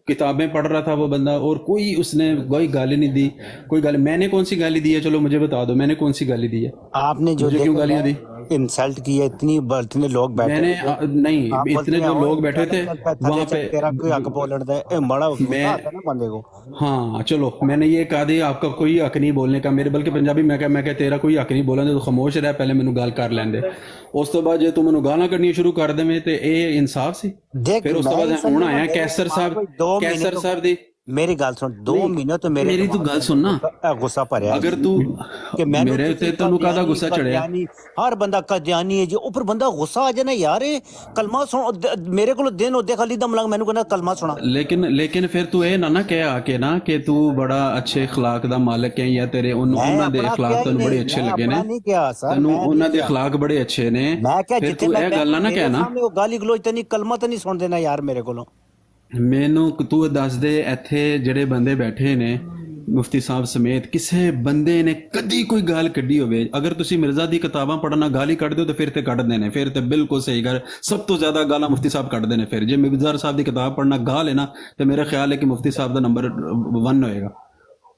کتابیں پڑھ رہا تھا وہ بندہ، اور کوئی اس نے کوئی گالی نہیں دی، کوئی گالی میں نے کون سی گالی دی ہے؟ چلو مجھے بتا دو میں نے کون سی گالی دی ہے؟ آپ نے جو مجھے کیوں گالیاں دی؟ انسلٹ کی ہے، اتنے لوگ بیٹھے میں نے نہیں آپ بولتے اتنے ہیں، جو "اوہ، لوگ بیٹھے تھے وہاں پہ تیرا کوئی حق بولنے دے"، اے بڑا غصہ میں آتا ہے نا بندے کو۔ ہاں چلو میں نے یہ کہا دی آپ کا کوئی حق نہیں بولنے کا، میرے بلکہ پنجابی میں کہ تیرا کوئی حق نہیں بولنے تو خاموش رہ، پہلے مینوں گال کر لین دے، اس تو بعد جے تو مینوں گالاں کڈنی شروع کر دیں تے اے انصاف سی؟ دیکھ پھر اس تو بعد ہن آیا کیسر صاحب دی میری گل سن، 2 مہینے تو میرے میری تو گل سننا، غصہ پڑیا اگر تو کہ میں میرے تے تینوں کادا غصہ چڑھیا؟ ہر بندہ قادیانی ہے جی، اوپر بندہ غصہ آ جانا یار، کلمہ سن، میرے کو دن ہوتے خالی دم لگ مینوں کہنا کلمہ سنا۔ لیکن پھر تو اے نہ کہہ آ کے نا کہ تو بڑا اچھے اخلاق دا مالک ہے، یا تیرے انہاں دے اخلاق تینوں بڑے اچھے لگے نے، تینوں انہاں دے اخلاق بڑے اچھے نے، پھر تو اے گل نہ کہنا گالی گلوچ تے نہیں، کلمہ تے نہیں سن دینا یار میرے کولوں۔ مینوں تو دس دے ایتھے جڑے بندے بیٹھے نے مفتی صاحب سمیت کسے بندے نے کدی کوئی گال کڈی ہوئے؟ اگر تسی مرزا دی کتاباں پڑھنا گالی کڈ دیو تو پھر تے کڈ دینے، پھر تے بالکل صحیح گل، سب تو زیادہ گالاں مفتی صاحب کڈ دینے، پھر جے مرزا صاحب دی کتاب پڑھنا گال ہے نا تو میرا خیال ہے کہ مفتی صاحب دا نمبر 1 ہوئے گا،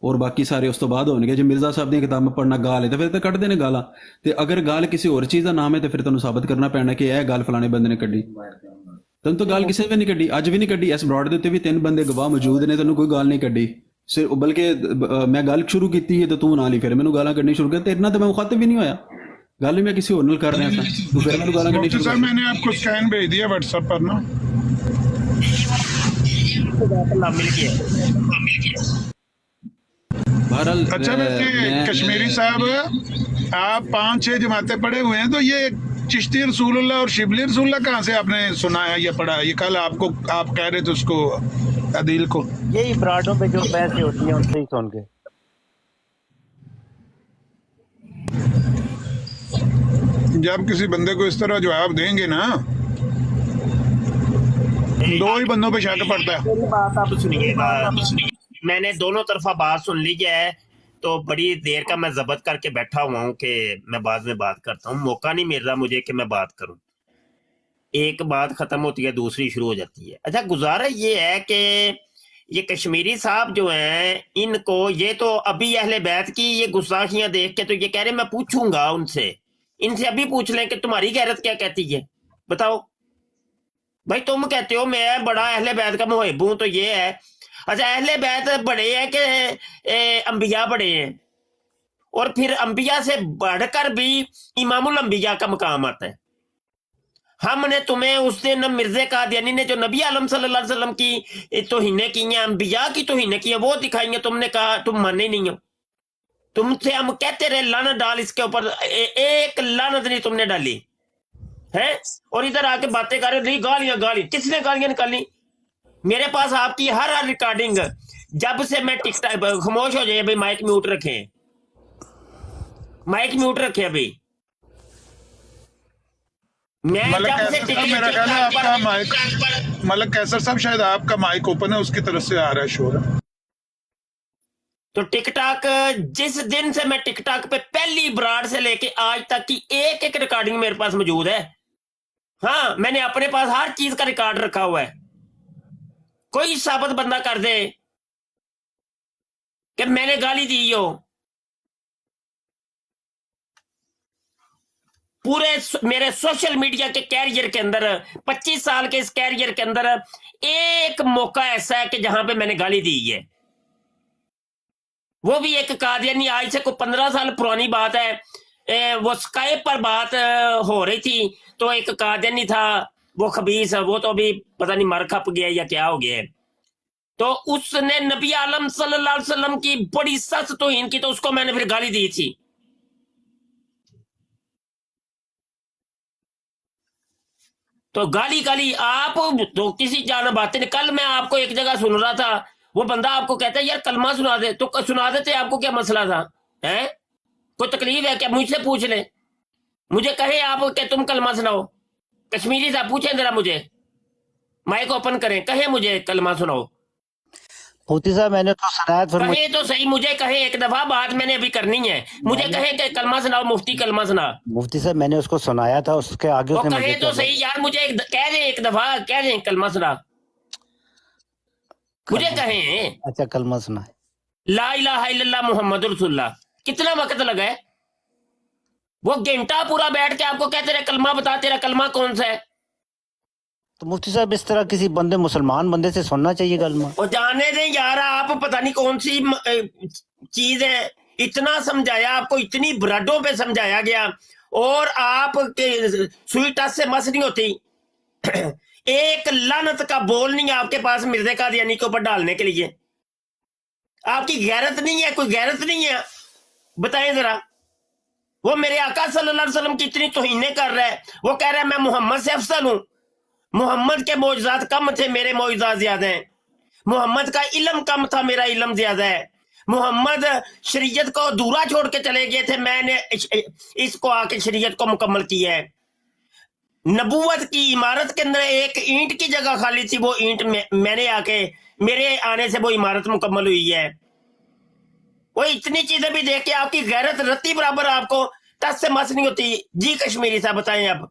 اور باقی سارے اس تو بعد ہون گے۔ جے مرزا صاحب دی کتاب پڑھنا گال ہے تو پھر تے کڈ دینے گالاں، تے اگر گال کسی اور چیز دا نام ہے تو پھر تانوں ثابت کرنا پینا کہ اے گال فلانے بندے نے کڈی، تینوں تو گال کسی بھی نہیں کڈی، اج بھی نہیں کڈی، اس براڈ دے تے بھی 3 بندے گواہ موجود نے، تینوں کوئی گال نہیں کڈی، بلکہ میں گل شروع کیتی ہے تو تو نال ہی پھر مینوں گالاں کڈنی شروع کر، تے اتنا تو میں مخاطب ہی نہیں ہویا، گل ہی میں کسی اور نال کر رہا تھا، تو پھر مینوں گالاں کڈنی مفتی شروع صاحب کر۔ میں نے آپ کو اسکین بھیج دیا واٹس ایپ پر نا، بہرحال اچھا ویسے کشمیری صاحب آپ 5-6 جماعتیں پڑھے ہوئے ہیں، تو یہ چشتی رسول اللہ اور شبلی رسول اللہ کہاں سے آپ نے سنا ہے یا پڑھا ہے؟ یہ کل آپ کہہ رہے تھے اس کو عدیل کو، یہی براڈوں پہ جو پیسے ہوتی ہیں ان سے ہی سن کے۔ جب کسی بندے کو اس طرح جواب دیں گے نا، 2 ہی بندوں پہ شک پڑتا ہے۔ میری بات آپ سنیے گا، میں نے دونوں طرفہ بات سن لی ہے، تو بڑی دیر کا میں ضبط کر کے بیٹھا ہوا ہوں کہ میں بعد میں بات کرتا ہوں، موقع نہیں مل رہا مجھے کہ میں بات کروں، ایک بات ختم ہوتی ہے دوسری شروع ہو جاتی ہے۔ اچھا گزارا یہ ہے کہ یہ کشمیری صاحب جو ہیں، ان کو یہ تو ابھی اہل بیت کی یہ گستاخیاں دیکھ کے تو یہ کہہ رہے میں پوچھوں گا ان سے ابھی پوچھ لیں کہ تمہاری غیرت کیا کہتی ہے، بتاؤ بھائی، تم کہتے ہو میں بڑا اہل بیت کا محب ہوں تو یہ ہے، اچھا اہل بیت بڑے ہیں کہ انبیاء بڑے ہیں؟ اور پھر انبیاء سے بڑھ کر بھی امام الانبیاء کا مقام آتا ہے۔ ہم نے تمہیں اس دن مرزا قادیانی نے جو نبی عالم صلی اللہ علیہ وسلم کی توہینیں کی ہیں، انبیاء کی توہینیں کی ہیں، وہ دکھائی ہیں، تم نے کہا تم مانے نہیں ہو، تم سے ہم کہتے رہے لعنت ڈال اس کے اوپر، ایک لعنت نہیں تم نے ڈالی ہے، اور ادھر آ کے باتیں کر رہے نہیں گالی، کس نے گالیاں نکالی؟ میرے پاس آپ کی ہر ریکارڈنگ، جب سے میں ٹک ٹاک، خاموش ہو جائیں ابھی، مائک میوٹ رکھیں، مائک میوٹ رکھیں ابھی، میں ملک جب سے کیسر صاحب میرا خیال ہے آپ کا مائک، ملک کیسر صاحب شاید آپ کا مائک اوپن ہے، اس کی طرف سے آ رہا ہے شور۔ تو ٹک ٹاک، جس دن سے میں ٹک ٹاک پہ پہلی براڈ سے لے کے آج تک کی ایک ریکارڈنگ میرے پاس موجود ہے، ہاں میں نے اپنے پاس ہر چیز کا ریکارڈ رکھا ہوا ہے، کوئی ثابت بندہ کر دے کہ میں نے گالی دی ہو، پورے میرے سوشل میڈیا کے کیریئر کے اندر، 25 سال کے اس کیریئر کے اندر ایک موقع ایسا ہے کہ جہاں پہ میں نے گالی دی ہے، وہ بھی ایک قادیانی، آج سے کوئی 15 سال پرانی بات ہے، وہ اسکائپ پر بات ہو رہی تھی، تو ایک قادیانی تھا وہ خبیث، وہ تو ابھی پتہ نہیں مر کھپ گیا یا کیا ہو گیا ہے، تو اس نے نبی عالم صلی اللہ علیہ وسلم کی بڑی سخت توہین کی، تو اس کو میں نے پھر گالی دی تھی۔ تو گالی آپ تو کسی جانا باتیں نہیں، کل میں آپ کو ایک جگہ سن رہا تھا، وہ بندہ آپ کو کہتا ہے یار کلمہ سنا دے، تو سنا دیتے، آپ کو کیا مسئلہ تھا؟ کوئی تکلیف ہے کیا؟ مجھ سے پوچھ لیں، मुझे कहे आप कि तुम कलमा सुनाओ, कश्मीरी साहब पूछें जरा मुझे, माइक ओपन करें, कहे मुझे कलमा सुनाओ, मुफ्ती साहब मैंने तो सुनाया, फिर कहे तो सही, मुझे कहे एक दफा, बात मैंने अभी करनी है, मुझे कहे कि कलमा सुनाओ, मुफ्ती कलमा सुना, मुफ्ती साहब मैंने उसको सुनाया था, उसके आगे वो उसने कहे मुझे तो सही यार, मुझे कह दें एक दफा, कह दें कलमा सुना, मुझे कहें अच्छा कलमा सुना। ला इलाहा इल्लल्लाह मुहम्मद रसूलुल्लाह, कितना वक्त लगा है? वो घंटा पूरा बैठ के आपको कहते रहे कलमा बता, तेरा कलमा कौन सा है? तो मुफ्ती साहब इस तरह किसी बंदे, मुसलमान बंदे से सुनना चाहिए कलमा। और जाने दें यार, आप पता नहीं कौन सी चीज है, इतना समझाया आपको, इतनी ब्राडों पे समझाया गया, और आप सुई टस से मस नहीं होती। एक लानत का बोल नहीं है आपके पास मिर्ज़ा कादियानी के ऊपर डालने के लिए। आपकी गैरत नहीं है, कोई गैरत नहीं है, बताएं जरा। वो मेरे आका सल्लल्लाहु अलैहि वसल्लम की इतनी तौहीनें कर रहा है, वो कह रहा है मैं मोहम्मद से अफसल हूं, मोहम्मद के मौजज़ात कम थे, मेरे मौजज़ात ज्यादा हैं, मोहम्मद का इल्म कम था, मेरा इल्म ज्यादा है, मोहम्मद शरीयत को अधूरा छोड़ के चले गए थे, मैंने इसको आके शरीयत को मुकम्मल किया है। नबूवत की इमारत के अंदर एक ईंट की जगह खाली थी, वो ईंट मैंने आके, मेरे आने से वो इमारत मुकम्मल हुई है। वो इतनी चीजें भी देख के आपकी गैरत रत्ती बराबर आपको टस से मस नहीं होती। जी कश्मीरी साहब बताएं अब।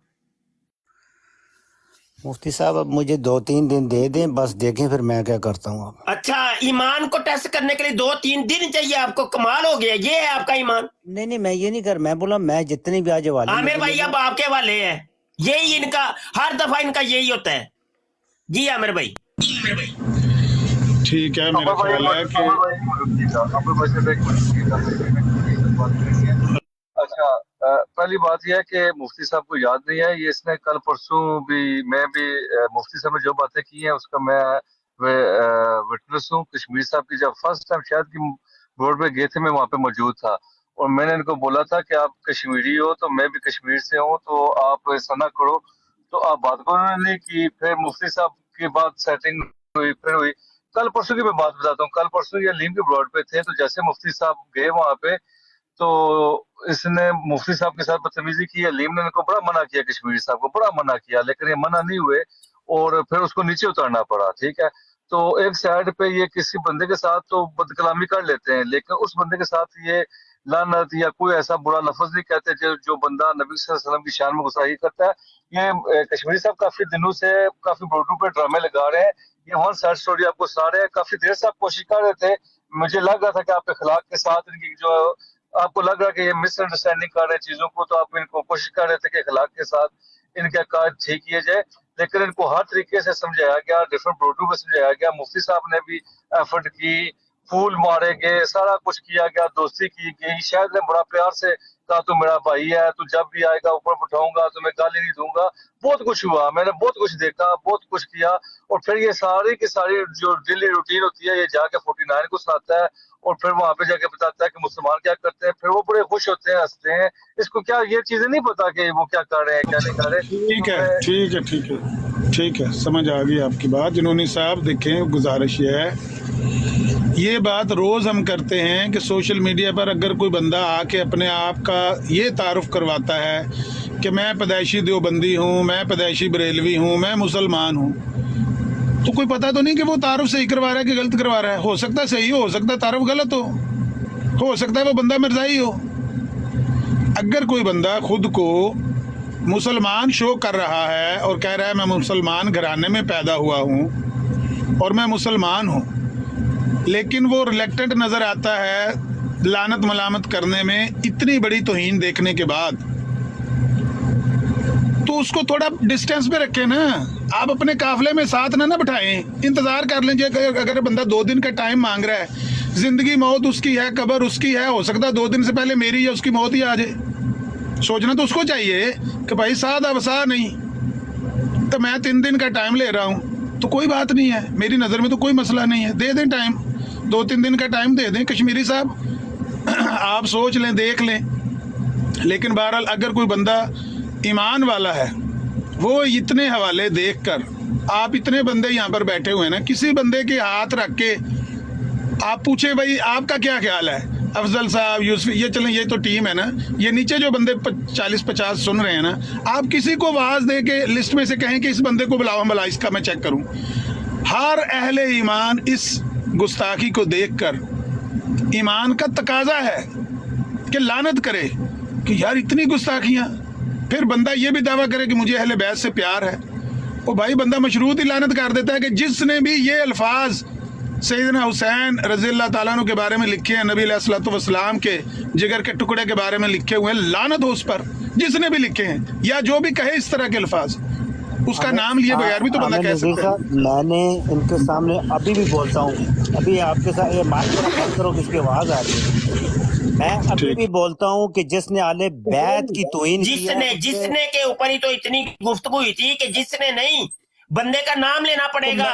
मुफ्ती साहब अब मुझे 2-3 दिन दे दें, बस देखें फिर मैं क्या करता हूँ। अब अच्छा, ईमान को टेस्ट करने के लिए 2-3 दिन चाहिए आपको? कमाल हो गया, ये है आपका ईमान? नहीं मैं ये नहीं कर, मैं बोला मैं जितने भी आज वाले आमिर भाई अब आपके वाले है, यही इनका हर दफा इनका यही होता है। जी आमिर भाई। ठीक है, मेरा ख्याल है कि अच्छा, पहली बात यह है कि मुफ्ती साहब को याद नहीं है, ये इसने कल परसों भी, मैं भी मुफ्ती साहब ने जो बातें की हैं उसका मैं विटनेस हूँ। कश्मीर साहब की जब फर्स्ट टाइम शायद की बोर्ड पे गए थे, मैं वहाँ पे मौजूद था और मैंने इनको बोला था कि आप कश्मीरी हो तो मैं भी कश्मीर से हूँ, तो आप ऐसा ना करो, तो आप बात को उन्होंने की। फिर मुफ्ती साहब की बात सेटिंग हुई, फिर हुई। कल परसों की मैं बात बताता हूँ, कल परसों ये लीम के ब्रॉड पे थे, तो जैसे मुफ्ती साहब गए वहाँ पे तो इसने मुफ्ती साहब के साथ बदतमीजी की। अलीम ने इनको बड़ा मना किया, कश्मीरी साहब को बड़ा मना किया, लेकिन ये मना नहीं हुए और फिर उसको नीचे उतारना पड़ा। ठीक है, तो एक साइड पे ये किसी बंदे के साथ तो बदकलामी कर लेते हैं, लेकिन उस बंदे के साथ ये लानत या कोई ऐसा बुरा लफ्ज नहीं कहते जो बंदा नबी सल्लल्लाहु अलैहि वसल्लम की शान में गुस्ताखी करता है। ये कश्मीरी साहब काफी दिनों से काफी ब्रोडू पे ड्रामे लगा रहे हैं, ये वन साइड स्टोरी आपको सुना रहे हैं। काफी देर से आप कोशिश कर रहे थे, मुझे लग रहा था कि आप इखलाक के साथ इनकी जो आपको लग रहा है कि ये मिसअंडरस्टैंडिंग कर रहे हैं चीजों को, तो आप इनको कोशिश कर रहे थे कि इखलाक के साथ इनके कार्य ठीक किए जाए, लेकिन इनको हर तरीके से समझाया गया, डिफरेंट ब्रोडू में समझाया गया। मुफ्ती साहब ने भी एफर्ट की, फूल मारे गए, सारा कुछ किया गया, दोस्ती की गई। शायद ने बड़ा प्यार से कहा तू मेरा भाई है, तू जब भी आएगा ऊपर उठाऊंगा, तुम्हें गाली नहीं दूंगा। बहुत कुछ हुआ, मैंने बहुत कुछ देखा, बहुत कुछ किया, और फिर ये सारी की सारी जो डेली रूटीन होती है ये जाके 49 को सुनाता है और फिर वहां पे जाके बताता है कि मुसलमान क्या करते हैं, फिर वो बड़े खुश होते हैं, हंसते हैं। इसको क्या ये चीजें नहीं पता कि वो क्या कर रहे हैं क्या नहीं कर रहे। ठीक है, ठीक है, ठीक है, ठीक है, समझ आ गई आपकी बात। जिन्होंने साहब देखें, गुजारिश ये है, ये बात रोज़ हम करते हैं कि सोशल मीडिया पर अगर कोई बंदा आके अपने आप का ये तारुफ करवाता है कि मैं पैदाइशी देवबंदी हूँ, मैं पैदाइशी बरेलवी हूँ, मैं मुसलमान हूँ, तो कोई पता तो नहीं कि वो तारुफ सही करवा रहा है कि गलत करवा रहा है। हो सकता है सही हो सकता है तारुफ गलत हो सकता है वो बंदा मिर्ज़ाई हो। अगर कोई बंदा खुद को मुसलमान शो कर रहा है और कह रहा है मैं मुसलमान घराने में पैदा हुआ हूँ और मैं मुसलमान हूँ, लेकिन वो रिलेक्टेड नज़र आता है लानत मलामत करने में इतनी बड़ी तौहीन देखने के बाद, तो उसको थोड़ा डिस्टेंस पे रखें ना। आप अपने काफले में साथ ना बिठाएं, इंतज़ार कर लीजिए। अगर बंदा 2 दिन का टाइम मांग रहा है, ज़िंदगी मौत उसकी है, कब्र उसकी है, हो सकता है 2 दिन से पहले मेरी या उसकी मौत ही आ जाए। सोचना तो उसको चाहिए कि भाई साथ अवसा नहीं, तो मैं 3 दिन का टाइम ले रहा हूँ, तो कोई बात नहीं है, मेरी नज़र में तो कोई मसला नहीं है, दे दें टाइम, 2-3 दिन का टाइम दे दें। कश्मीरी साहब आप सोच लें, देख लें। लेकिन बहरहाल अगर कोई बंदा ईमान वाला है, वो इतने हवाले देखकर, आप इतने बंदे यहाँ पर बैठे हुए हैं ना, किसी बंदे के हाथ रख के आप पूछे भाई आपका क्या ख्याल है, अफजल साहब, यूसुफ, ये चलें, ये तो टीम है ना, ये नीचे जो बंदे 40-50 सुन रहे हैं ना, आप किसी को आवाज दे के लिस्ट में से कहें कि इस बंदे को बुलाओ, भला इसका मैं चेक करूं। हर अहले ईमान इस गुस्ताखी को देखकर ईमान का तकाजा है कि लानत करे कि यार इतनी गुस्ताखियां। फिर बंदा ये भी दावा करे कि मुझे अहले बैत से प्यार है। वो भाई बंदा मशरूत ही लानत कर देता है कि जिसने भी ये अल्फाज सैयदना हुसैन रज़ियल्लाहु ताला अन्हु के बारे में लिखे हैं, नबी अलैहिस्सलातु वस्सलाम के जिगर के टुकड़े के बारे में लिखे हुए हैं, लानत हो उस पर जिसने भी लिखे हैं, या जो भी कहे इस तरह के अल्फाज, उसका नाम लिए बगैर भी तो बंदा कह सकता है। मैंने इनके सामने अभी भी बोलता हूँ, अभी आपके साथ ये माइक पर बात करो, किसकी आवाज आ रही है, मैं अभी भी बोलता हूँ कि जिसने आले बैत की तौहीन की है, जिसने के ऊपर ही तो इतनी गुफ्तगू हुई थी कि जिसने नहीं, बंदे का नाम लेना पड़ेगा।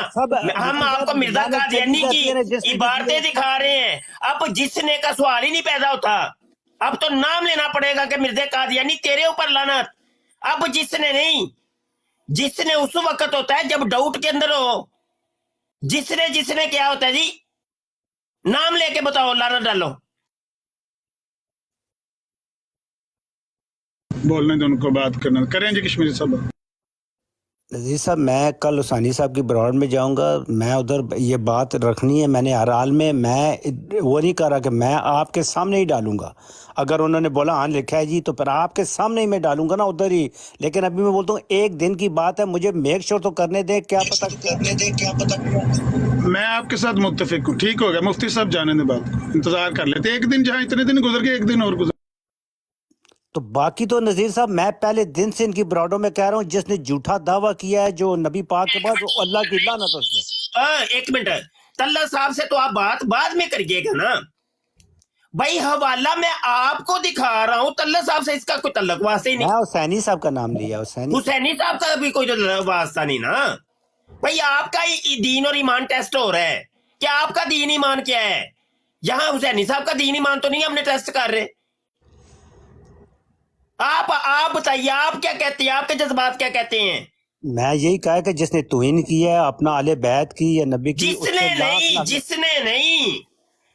हम आपको मिर्जा कादियानी की इबारतें दिखा रहे हैं, अब जिसने का सवाल ही नहीं पैदा होता, अब तो नाम लेना पड़ेगा कि मिर्जा कादियानी तेरे ऊपर लानत। अब जिसने नहीं, जिसने उस वक्त होता है जब डाउट के अंदर हो। जिसने क्या होता है जी, नाम लेके बताओ, लानत डालो। बोलने दो उनको, बात करना करें जी कश्मीरी साहब। नज़ीर साहब, मैं कल हुसैनी साहब की ब्रॉड में जाऊंगा, मैं उधर ये बात रखनी है। मैंने हर हाल में, मैं वो नहीं कर रहा कि मैं आपके सामने ही डालूंगा। अगर उन्होंने बोला हाँ लिखा है जी, तो फिर आपके सामने ही मैं डालूंगा ना, उधर ही। लेकिन अभी मैं बोलता हूँ एक दिन की बात है, मुझे मेक श्योर तो करने दे, क्या पता। मैं आपके साथ मुत्तफिक हूँ, ठीक हो गया, मुफ्ती साहब जाने दे, बात को इंतजार कर लेते। एक दिन जहाँ इतने दिन गुजर गए, एक दिन और गुजर। तो बाकी तो नज़ीर साहब, मैं पहले दिन से इनकी ब्रॉडों में कह रहा हूँ, जिसने झूठा दावा किया है जो नबी पाक के बाद, वो अल्लाह की लानत उससे। एक मिनट, तल्ला साहब से तो आप बात बाद में करिएगा ना भाई। हवाला मैं आपको दिखा रहा हूँ, तल्ला साहब से इसका कोई तल्लक वास्ता ही नहीं। मैं हुसैनी साहब का नाम लिया, हुसैनी साहब का भी कोई वास्ता नहीं ना भाई। आपका ही दीन और ईमान टेस्ट हो रहा है, क्या आपका दीन ईमान क्या है? यहाँ हुसैनी साहब का दीन ईमान तो नहीं हमने टेस्ट कर रहे। आप बताइए, आप क्या कहते हैं, आपके जज्बात क्या कहते हैं? मैं यही कहा कि जिसने तौहीन की है अपना आले बैत की या नबी की,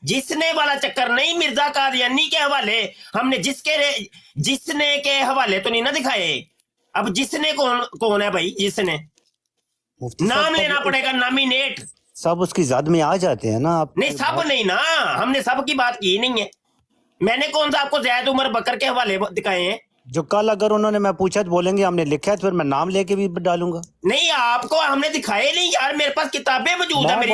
जिसने वाला चक्कर नहीं। मिर्जा कादियानी के हवाले हमने जिसने के हवाले तो नहीं ना दिखाए। अब जिसने कौन है भाई? जिसने नाम लेना पड़ेगा, नॉमिनेट। सब उसकी जद में आ जाते हैं ना आप। नहीं, सब नहीं ना, हमने सब की बात की नहीं है। मैंने कौन सा आपको ज़ैद उमर बकर के हवाले दिखाए हैं? जो कल अगर उन्होंने मैं पूछा तो बोलेंगे हमने लिखा है, तो फिर मैं नाम लेके भी डालूंगा। नहीं, आपको हमने दिखाए नहीं यार, मेरे पास किताबें मौजूद है मेरी।